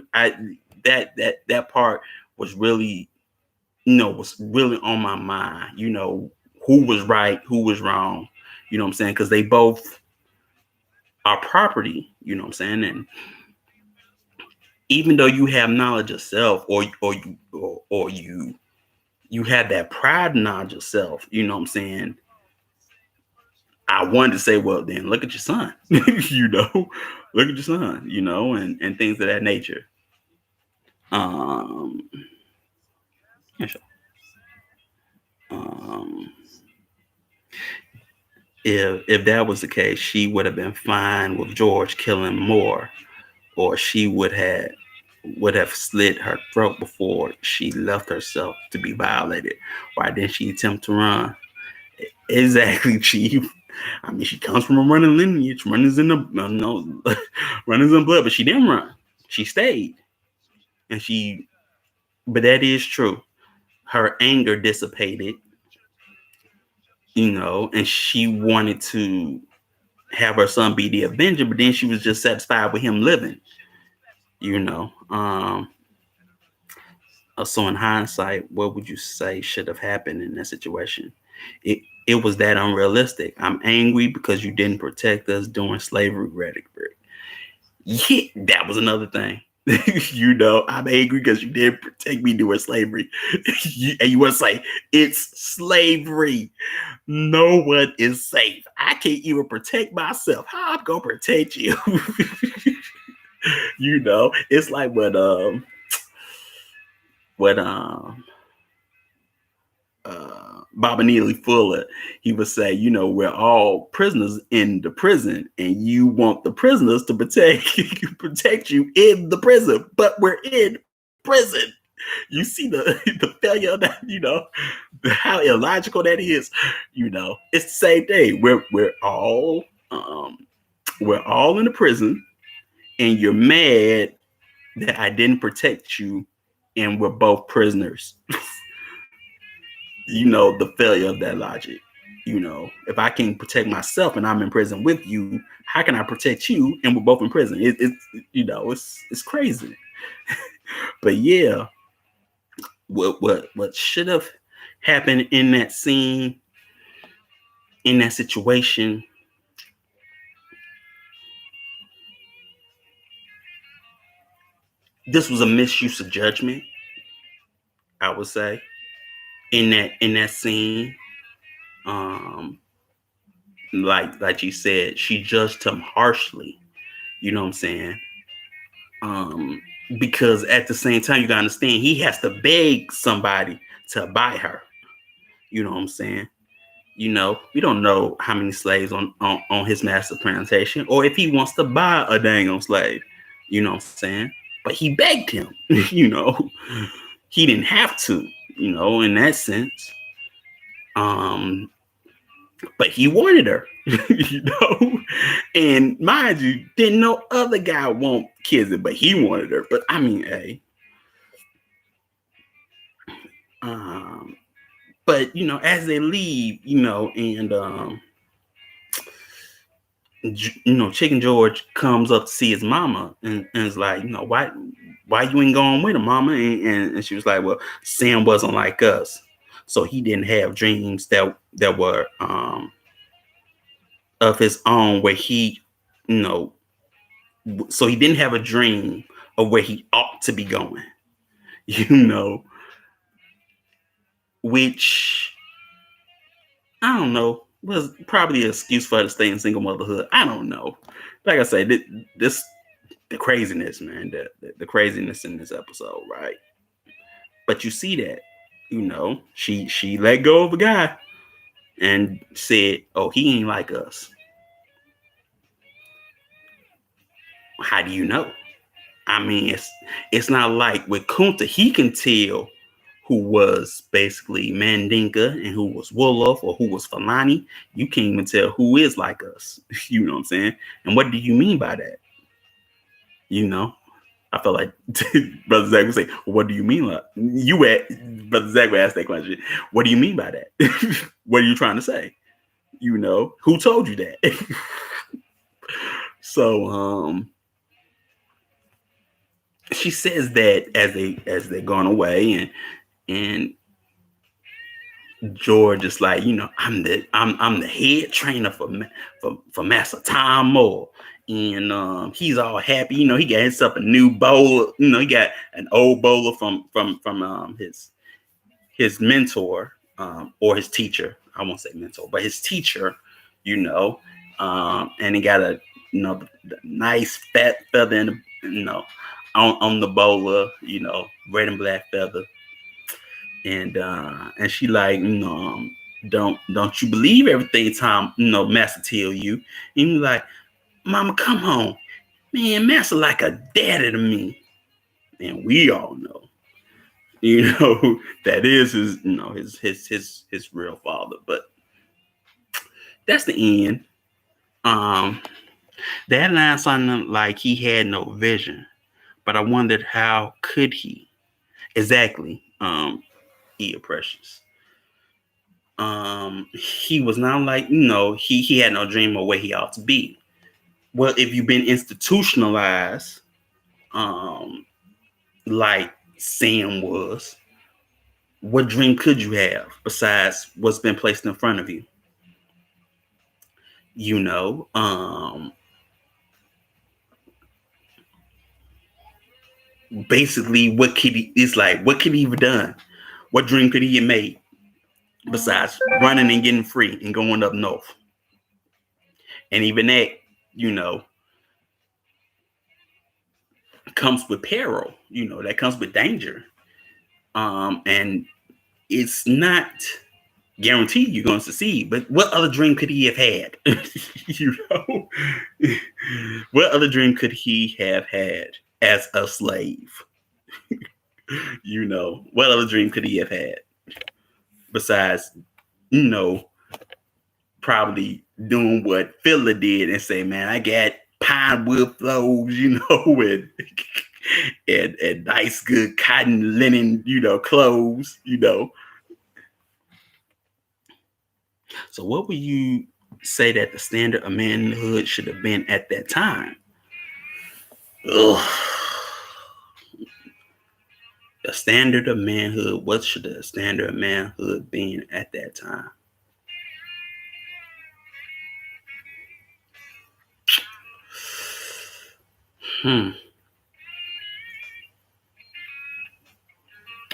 That part was really was really on my mind. Who was right, who was wrong. You know what I'm saying? Because they both are property. You know what I'm saying? And even though you have knowledge of self, or you have that pride in knowledge of self, you know what I'm saying? I wanted to say, well, then look at your son, look at your son, and things of that nature. Yeah, sure. If that was the case, she would have been fine with George killing Moore, or she would have slit her throat before she left herself to be violated. Why didn't she attempt to run? Exactly, Chief. I mean, she comes from a running lineage, runners in blood, but she didn't run. She stayed, but that is true. Her anger dissipated, and she wanted to have her son be the avenger, but then she was just satisfied with him living, you know. So in hindsight, what would you say should have happened in that situation? It it was that unrealistic. I'm angry because you didn't protect us during slavery rhetoric. Yeah, that was another thing. I'm angry because you didn't protect me during slavery. And you want to say, it's slavery. No one is safe. I can't even protect myself. How I'm going to protect you? It's like what Baba Neely Fuller, he would say, we're all prisoners in the prison, and you want the prisoners to protect you in the prison, but we're in prison. You see the failure of that, how illogical that is. It's the same thing. We're all in the prison, and you're mad that I didn't protect you, and we're both prisoners. The failure of that logic. If I can protect myself and I'm in prison with you, how can I protect you and we're both in prison? It's crazy. But yeah, what should have happened in that scene, in that situation, this was a misuse of judgment, I would say, in that scene. Um, like you said, she judged him harshly. You know what I'm saying? Um, because at the same time, you gotta understand, he has to beg somebody to buy her. You know what I'm saying? We don't know how many slaves on his master plantation, or if he wants to buy a dang on slave. You know what I'm saying? But he begged him. He didn't have to. In that sense. Um, but he wanted her. And mind you, didn't no other guy want Kizzy, but he wanted her. But I mean, hey. Um, but as they leave, and Chicken George comes up to see his mama, and is like, why you ain't going with him, mama? And she was like, well, Sam wasn't like us, so he didn't have dreams that were of his own, where he, you know, so he didn't have a dream of where he ought to be going, you know, which I don't know, was probably an excuse for her to stay in single motherhood. I don't know. Like I said, this the craziness, man, the craziness in this episode, right? But you see that, she let go of a guy and said, "Oh, he ain't like us." How do you know? I mean, it's not like with Kunta, he can tell who was basically Mandinka and who was Wolof or who was Fulani. You can't even tell who is like us. You know what I'm saying? And what do you mean by that? You know, I felt like Brother Zach would say, well, "What do you mean?" Like Brother Zach would ask that question. What do you mean by that? What are you trying to say? Who told you that? So, she says that as they're gone away, and George is like, I'm the head trainer for Master Tom Moore, and he's all happy. He got himself a new bowler. He got an old bowler from his mentor, or his teacher. I won't say mentor, but his teacher. And he got a the nice fat feather in the, on the bowler. Red and black feather. And she like, don't you believe everything Tom, Master tell you? And you like, Mama, come home. Man, Master like a daddy to me. And we all know, that is his, his real father. But that's the end. That line sounded like he had no vision, but I wondered, how could he? Exactly. Precious. He was not like, he had no dream of where he ought to be. Well, if you've been institutionalized, like Sam was, what dream could you have besides what's been placed in front of you? You know, basically, what could he have done? What dream could he have made besides running and getting free and going up north? And even that, you know, comes with peril. That comes with danger. And it's not guaranteed you're going to succeed. But what other dream could he have had? you know, what other dream could he have had as a slave? What other dream could he have had besides, you know, probably doing what Philly did and say, man, I got pine wood flows, and nice good cotton linen, clothes. So what would you say that the standard of manhood should have been at that time? Ugh. The standard of manhood, what should the standard of manhood been at that time?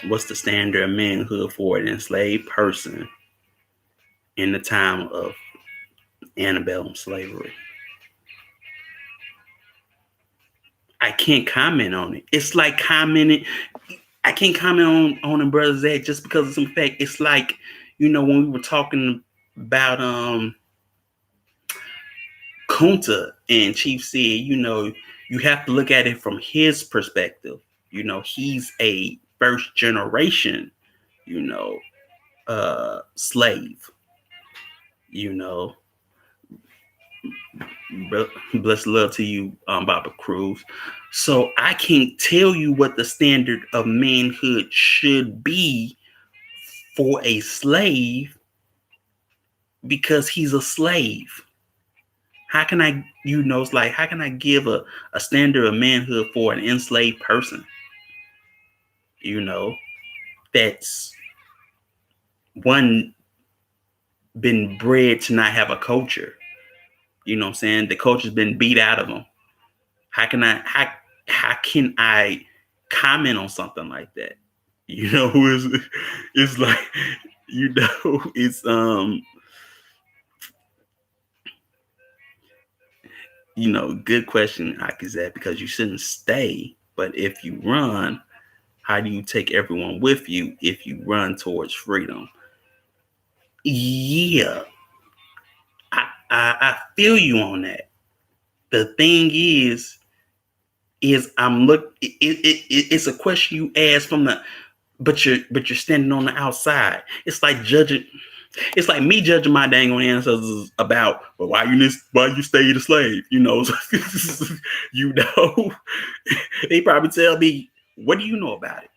What's the standard of manhood for an enslaved person in the time of antebellum slavery? I can't comment on it. It's like commenting. I can't comment on it, Brother Zach, just because of some fact. It's like, when we were talking about Kunta and Chief said, you have to look at it from his perspective. He's a first generation, slave. You know, bless love to you, Baba Cruz. So I can't tell you what the standard of manhood should be for a slave because he's a slave. How can I, it's like, how can I give a standard of manhood for an enslaved person? That's one been bred to not have a culture. You know what I'm saying? The culture's been beat out of them. How can I comment on something like that? It's like, it's good question, Akizat, because you shouldn't stay, but if you run, how do you take everyone with you if you run towards freedom? Yeah, I feel you on that. The thing is it's a question you ask from the, but you're standing on the outside. It's like judging. It's like me judging my dang on ancestors about, well, why you stayed a slave? you know, they probably tell me, what do you know about it?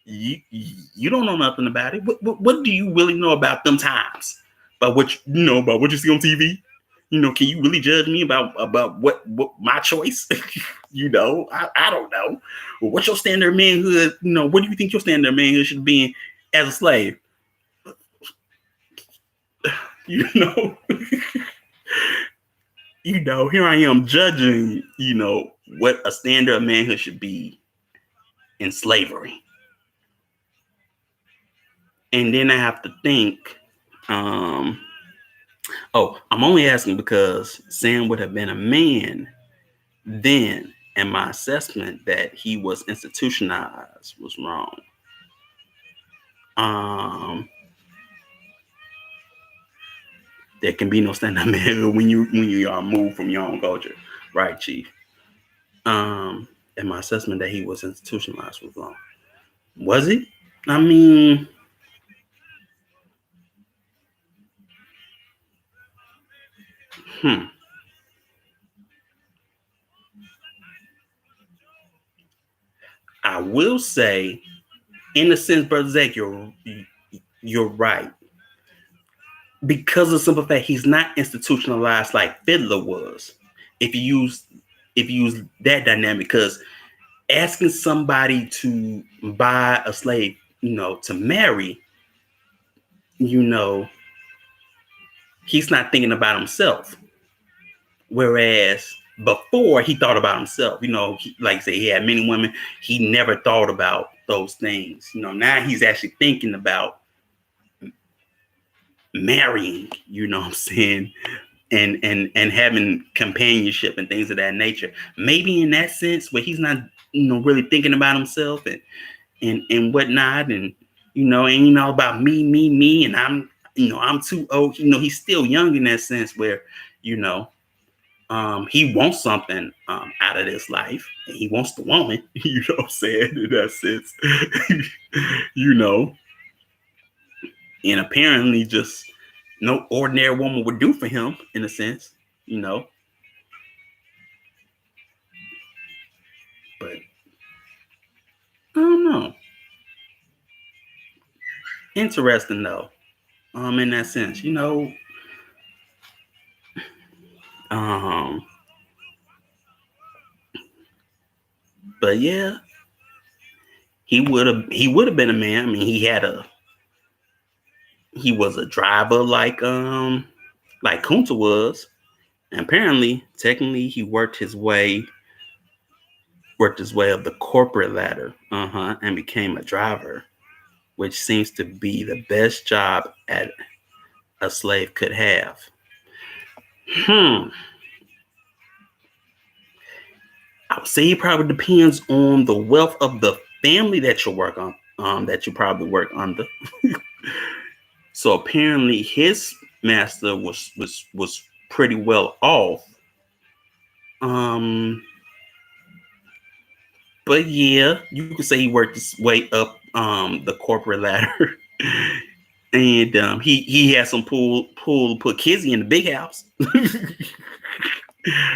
You don't know nothing about it. What do you really know about them times? About about what you see on TV? Can you really judge me about what my choice? I don't know. Well, what's your standard of manhood? What do you think your standard of manhood should be as a slave? you know here I am judging what a standard of manhood should be in slavery, and then I have to think, I'm only asking because Sam would have been a man then, and my assessment that he was institutionalized was wrong. There can be no standard manhood when you are moved from your own culture, right, Chief? And my assessment that he was institutionalized was wrong. Was it? I mean, I will say, in a sense, Brother Zach, you're right. because of the simple fact he's not institutionalized like Fiddler was. If you use that dynamic, because asking somebody to buy a slave, to marry, you know, he's not thinking about himself. Whereas before he thought about himself, like I say, he had many women. He never thought about those things. Now he's actually thinking about marrying, what I'm saying, and having companionship and things of that nature. Maybe in that sense where he's not, really thinking about himself and whatnot, and about me, and I'm too old. He's still young in that sense where, you know, he wants something out of this life, and he wants the woman. You know what I'm saying? In that sense, you know, and apparently, just no ordinary woman would do for him, in a sense, you know. But I don't know. Interesting though. In that sense, Um, but yeah, he would have been a man. I mean, he was a driver like Kunta was. And apparently, technically, he worked his way up the corporate ladder, and became a driver, which seems to be the best job at a slave could have. Hmm. I would say it probably depends on the wealth of the family that you work on, that you probably work under. So apparently, his master was pretty well off. Um, but yeah, you could say he worked his way up the corporate ladder, and he had some pull to put Kizzy in the big house.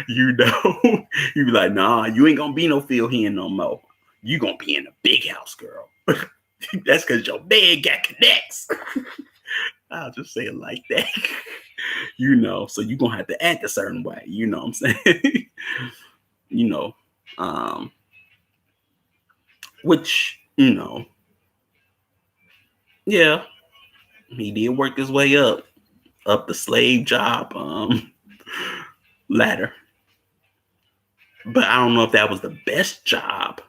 you know, you be like, nah, you ain't gonna be no Phil Hen no more. You gonna be in the big house, girl. That's because your man got connects. I'll just say it like that. So you're gonna have to act a certain way, you know what I'm saying? you know, um, which, yeah, he did work his way up the slave job ladder. But I don't know if that was the best job,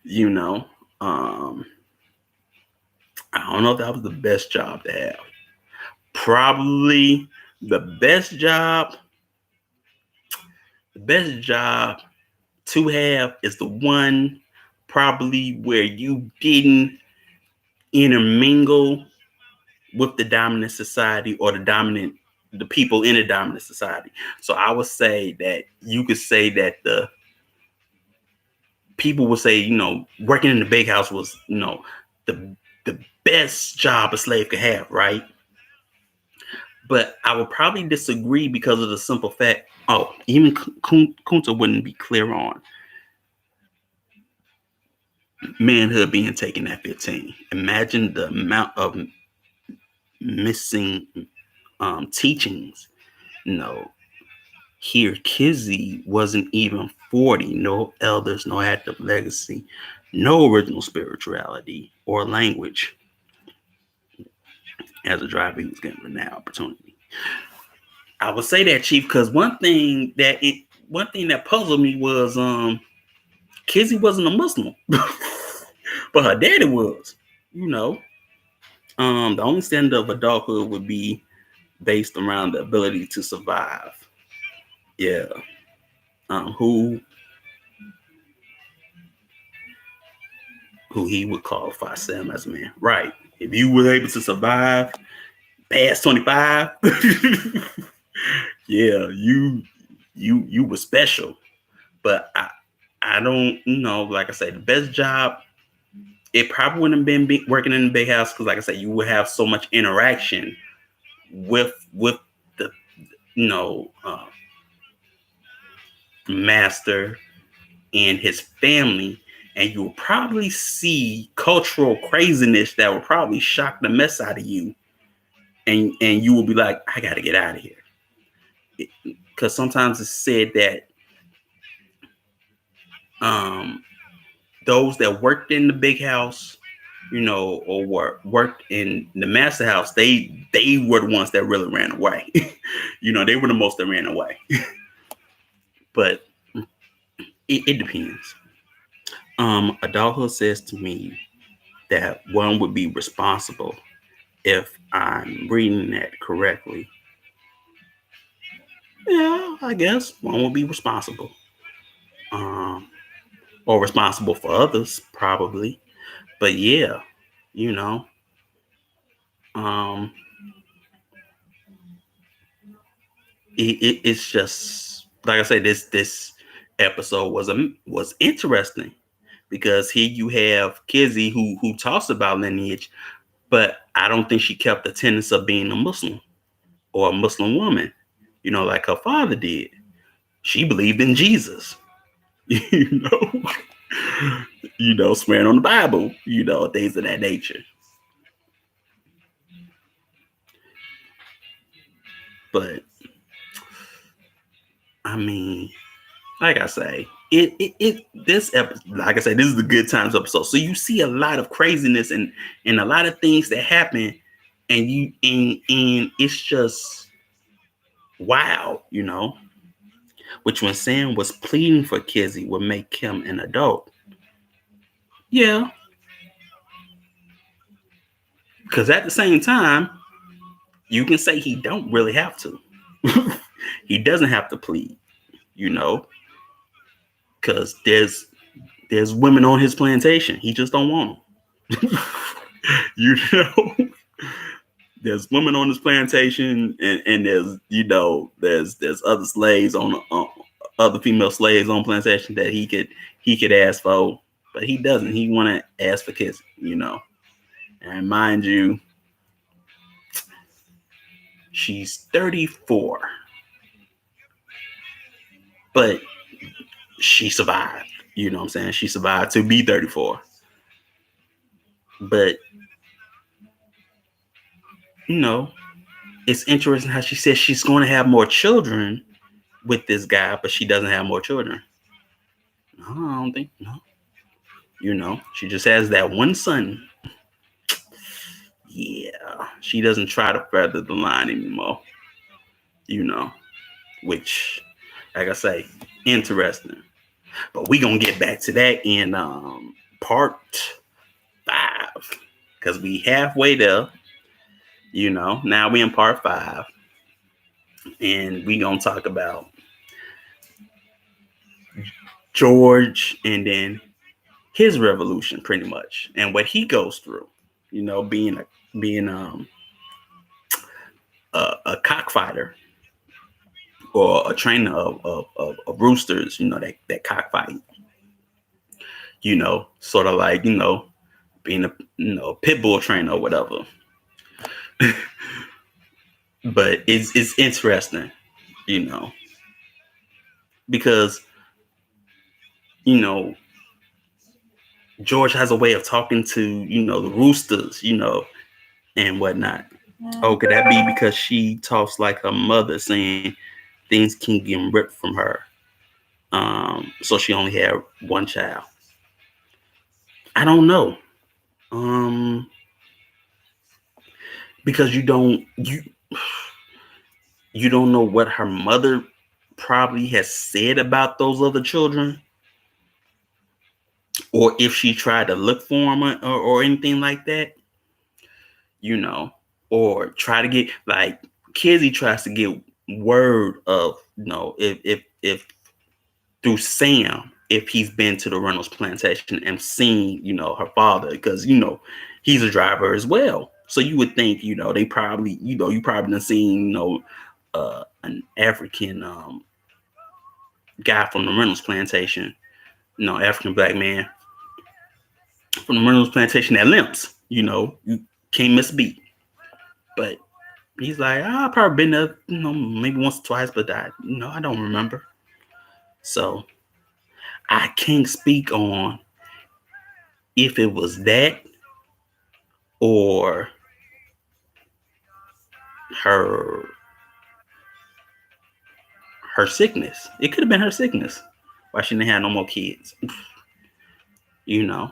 you know. Um, I don't know if that was the best job to have. Probably the best job, the best job to have is the one probably where you didn't intermingle with the dominant society or the people in the dominant society. So I would say that you could say that the people would say, working in the bakehouse was, the the best job a slave could have, right? But I would probably disagree because of the simple fact. Oh, even Kunta wouldn't be clear on manhood being taken at 15. Imagine the amount of missing teachings. Here Kizzy wasn't even 40. No elders, no active legacy, no original spirituality or language. As a driver, he was getting renowned opportunity. I would say that, Chief, because one thing that puzzled me was Kizzy wasn't a Muslim, but her daddy was. You know, the only standard of adulthood would be based around the ability to survive. Yeah. Who he would qualify Sam as a man. Right. If you were able to survive past 25, yeah, you were special. But I don't like I said, the best job, it probably wouldn't have been working in the big house, because like I said, you would have so much interaction with the you know uh, master and his family, and you'll probably see cultural craziness that will probably shock the mess out of you, and you will be like, I got to get out of here, because sometimes it's said that um those that worked in the big house, or worked in the master house, they were the ones that really ran away. They were the most that ran away. But it depends. Adulthood says to me that one would be responsible, if I'm reading that correctly. Yeah, I guess one would be responsible. Um, or responsible for others, probably. But yeah, you know, um, it's just like I said. This episode was interesting, because here you have Kizzy who talks about lineage, but I don't think she kept the tenets of being a Muslim or a Muslim woman, like her father did. She believed in Jesus, you know, swearing on the Bible, things of that nature. But I mean, like I say, this episode, like I said, this is the good times episode. So you see a lot of craziness and a lot of things that happen, and it's just wow, which when Sam was pleading for Kizzy would make him an adult. Yeah, because at the same time, you can say he don't really have to. He doesn't have to plead, you know, because there's women on his plantation. He just don't want them. you know, there's women on his plantation, and there's other slaves on other female slaves on plantation that he could ask for, but he doesn't. He want to ask for kids. And mind you, she's 34, but she survived. You know what I'm saying? She survived to be 34. But, you know, it's interesting how she says she's going to have more children with this guy, but she doesn't have more children. No, I don't think, no. She just has that one son. Yeah, she doesn't try to feather the line anymore, you know, which, like I say, interesting. But we going to get back to that in part 5, because we halfway there. Now we in part 5, and we gonna talk about George, and then his revolution, pretty much, and what he goes through. Being a cockfighter, or a trainer of roosters. That cockfight. Sort of like being a pit bull trainer or whatever. But it's interesting, you know, because you know George has a way of talking to the roosters, and whatnot. Oh, could that be because she talks like her mother, saying things can get ripped from her? So she only had one child. I don't know. Um, because you don't know what her mother probably has said about those other children, or if she tried to look for them, or anything like that. you know, or try to get, like, Kizzy tries to get word of, if through Sam, if he's been to the Reynolds plantation and seen, her father, because he's a driver as well. So you would think, they probably, you probably done seen, an African guy from the Reynolds plantation, African black man from the Reynolds plantation that limps. You can't miss a beat. But he's like, I've probably been there, maybe once or twice, but I don't remember. So I can't speak on if it was that, or her her sickness. It could have been her sickness. Why she didn't have no more kids. You know,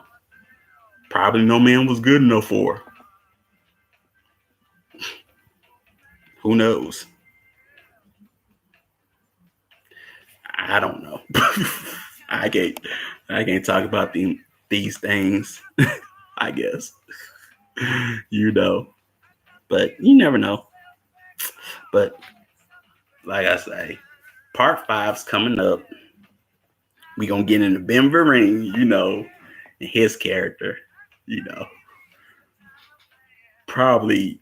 probably no man was good enough for her. Who knows? I don't know. I can't. I can't talk about these things. I guess you know, but you never know. But like I say, part five's coming up. We gonna get into Ben Vereen, and his character. You know, probably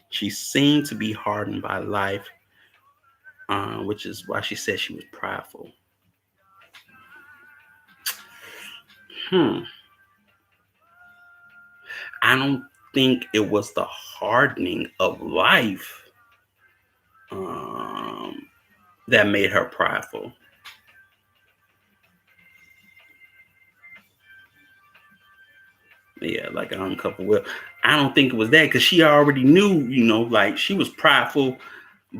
she seemed to be hardened by life, which is why she said she was prideful. I don't think it was the hardening of life that made her prideful. Yeah, like an uncoupled will. I don't think it was that because she already knew, like she was prideful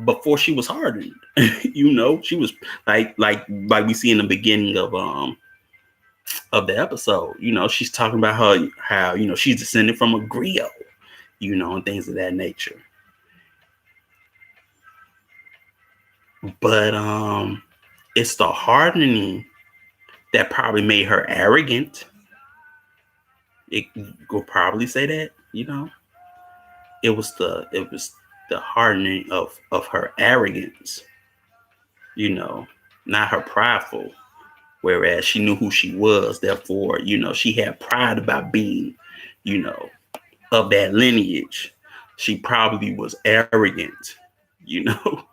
before she was hardened. She was like we see in the beginning of the episode. She's talking about how she's descended from a griot, and things of that nature. But it's the hardening that probably made her arrogant. It will probably say that, it was the hardening of her arrogance, not her prideful. Whereas she knew who she was, therefore, she had pride about being, of that lineage. She probably was arrogant, you know.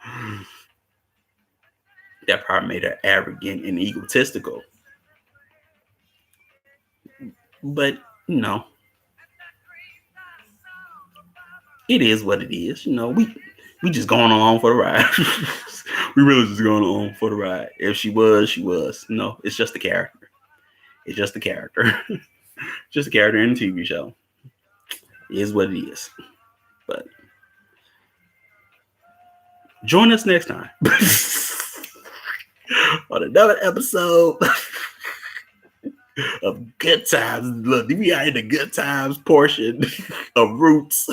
That probably made her arrogant and egotistical. But, it is what it is. We just going along for the ride. We really just going along for the ride. If she was, she was. No, it's just a character. It's just a character. Just a character in a TV show. It is what it is. But join us next time on another episode of Good Times. Look, we are in the Good Times portion of Roots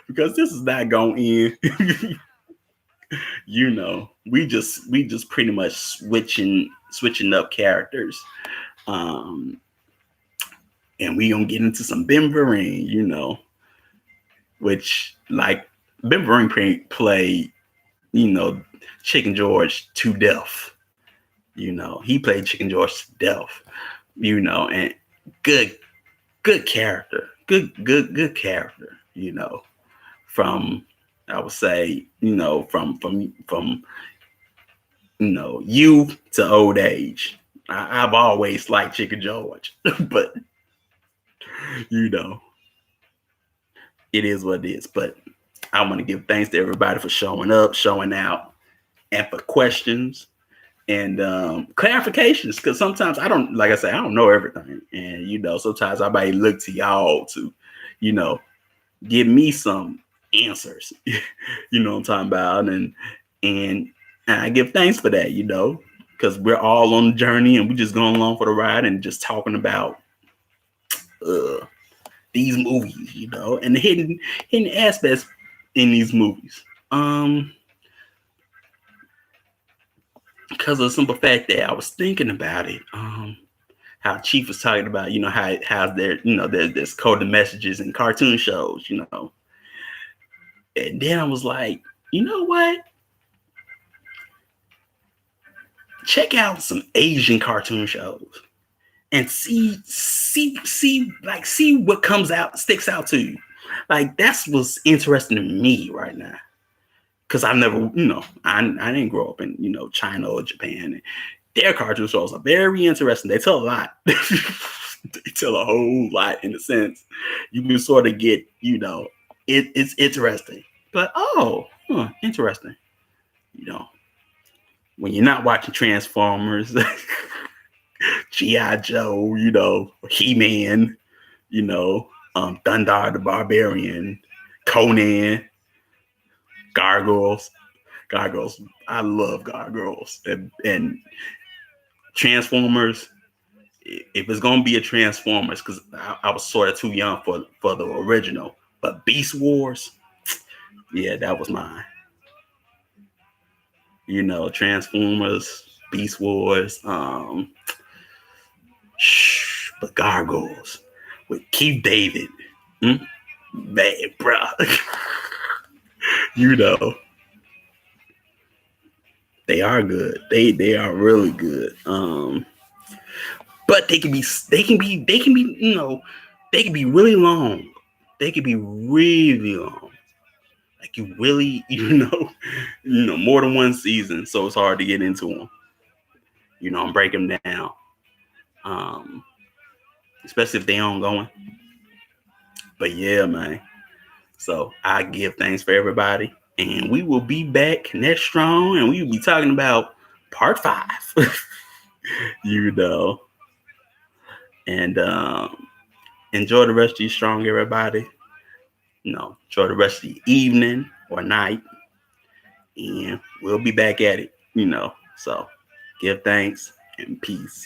because this is not going in. We just pretty much switching up characters. And we gonna get into some Ben Vereen, which like Ben Vereen played, Chicken George to death. He played Chicken George to death. And good character, good character. From I would say, from youth to old age. I've always liked Chicken George, but it is what it is. But I want to give thanks to everybody for showing up, showing out, and for questions and clarifications. Because sometimes I don't know everything, and sometimes I might look to y'all to, give me some answers. You know what I'm talking about, and I give thanks for that, because we're all on the journey and we just going along for the ride and just talking about these movies, and the hidden aspects in these movies. Because of the simple fact that I was thinking about it, how Chief was talking about, how there's coded messages in cartoon shows, and then I was like, you know what? Check out some Asian cartoon shows and see what sticks out to you. Like that's what's interesting to me right now. Cause I never, I didn't grow up in, China or Japan. And their cartoon shows are very interesting. They tell a lot. They tell a whole lot in a sense. You can sort of get, it's interesting. But interesting. When you're not watching Transformers, G.I. Joe, He-Man, Thundar the Barbarian, Conan, Gargoyles. Gargoyles. I love Gargoyles. And Transformers. If it's gonna be a Transformers, because I was sort of too young for the original, but Beast Wars, yeah, that was mine. Transformers, Beast Wars, but Gargoyles with Keith David, man, bro, you know they are good. They are really good. But they can be really long. They can be really long. Like you really, more than one season, so it's hard to get into them. I'm breaking them down, um, especially if they ongoing. But yeah, man. So I give thanks for everybody, and we will be back next strong, and we will be talking about part 5. you know, and enjoy the rest of your strong, everybody. Enjoy the rest of the evening or night, and we'll be back at it. So give thanks and peace.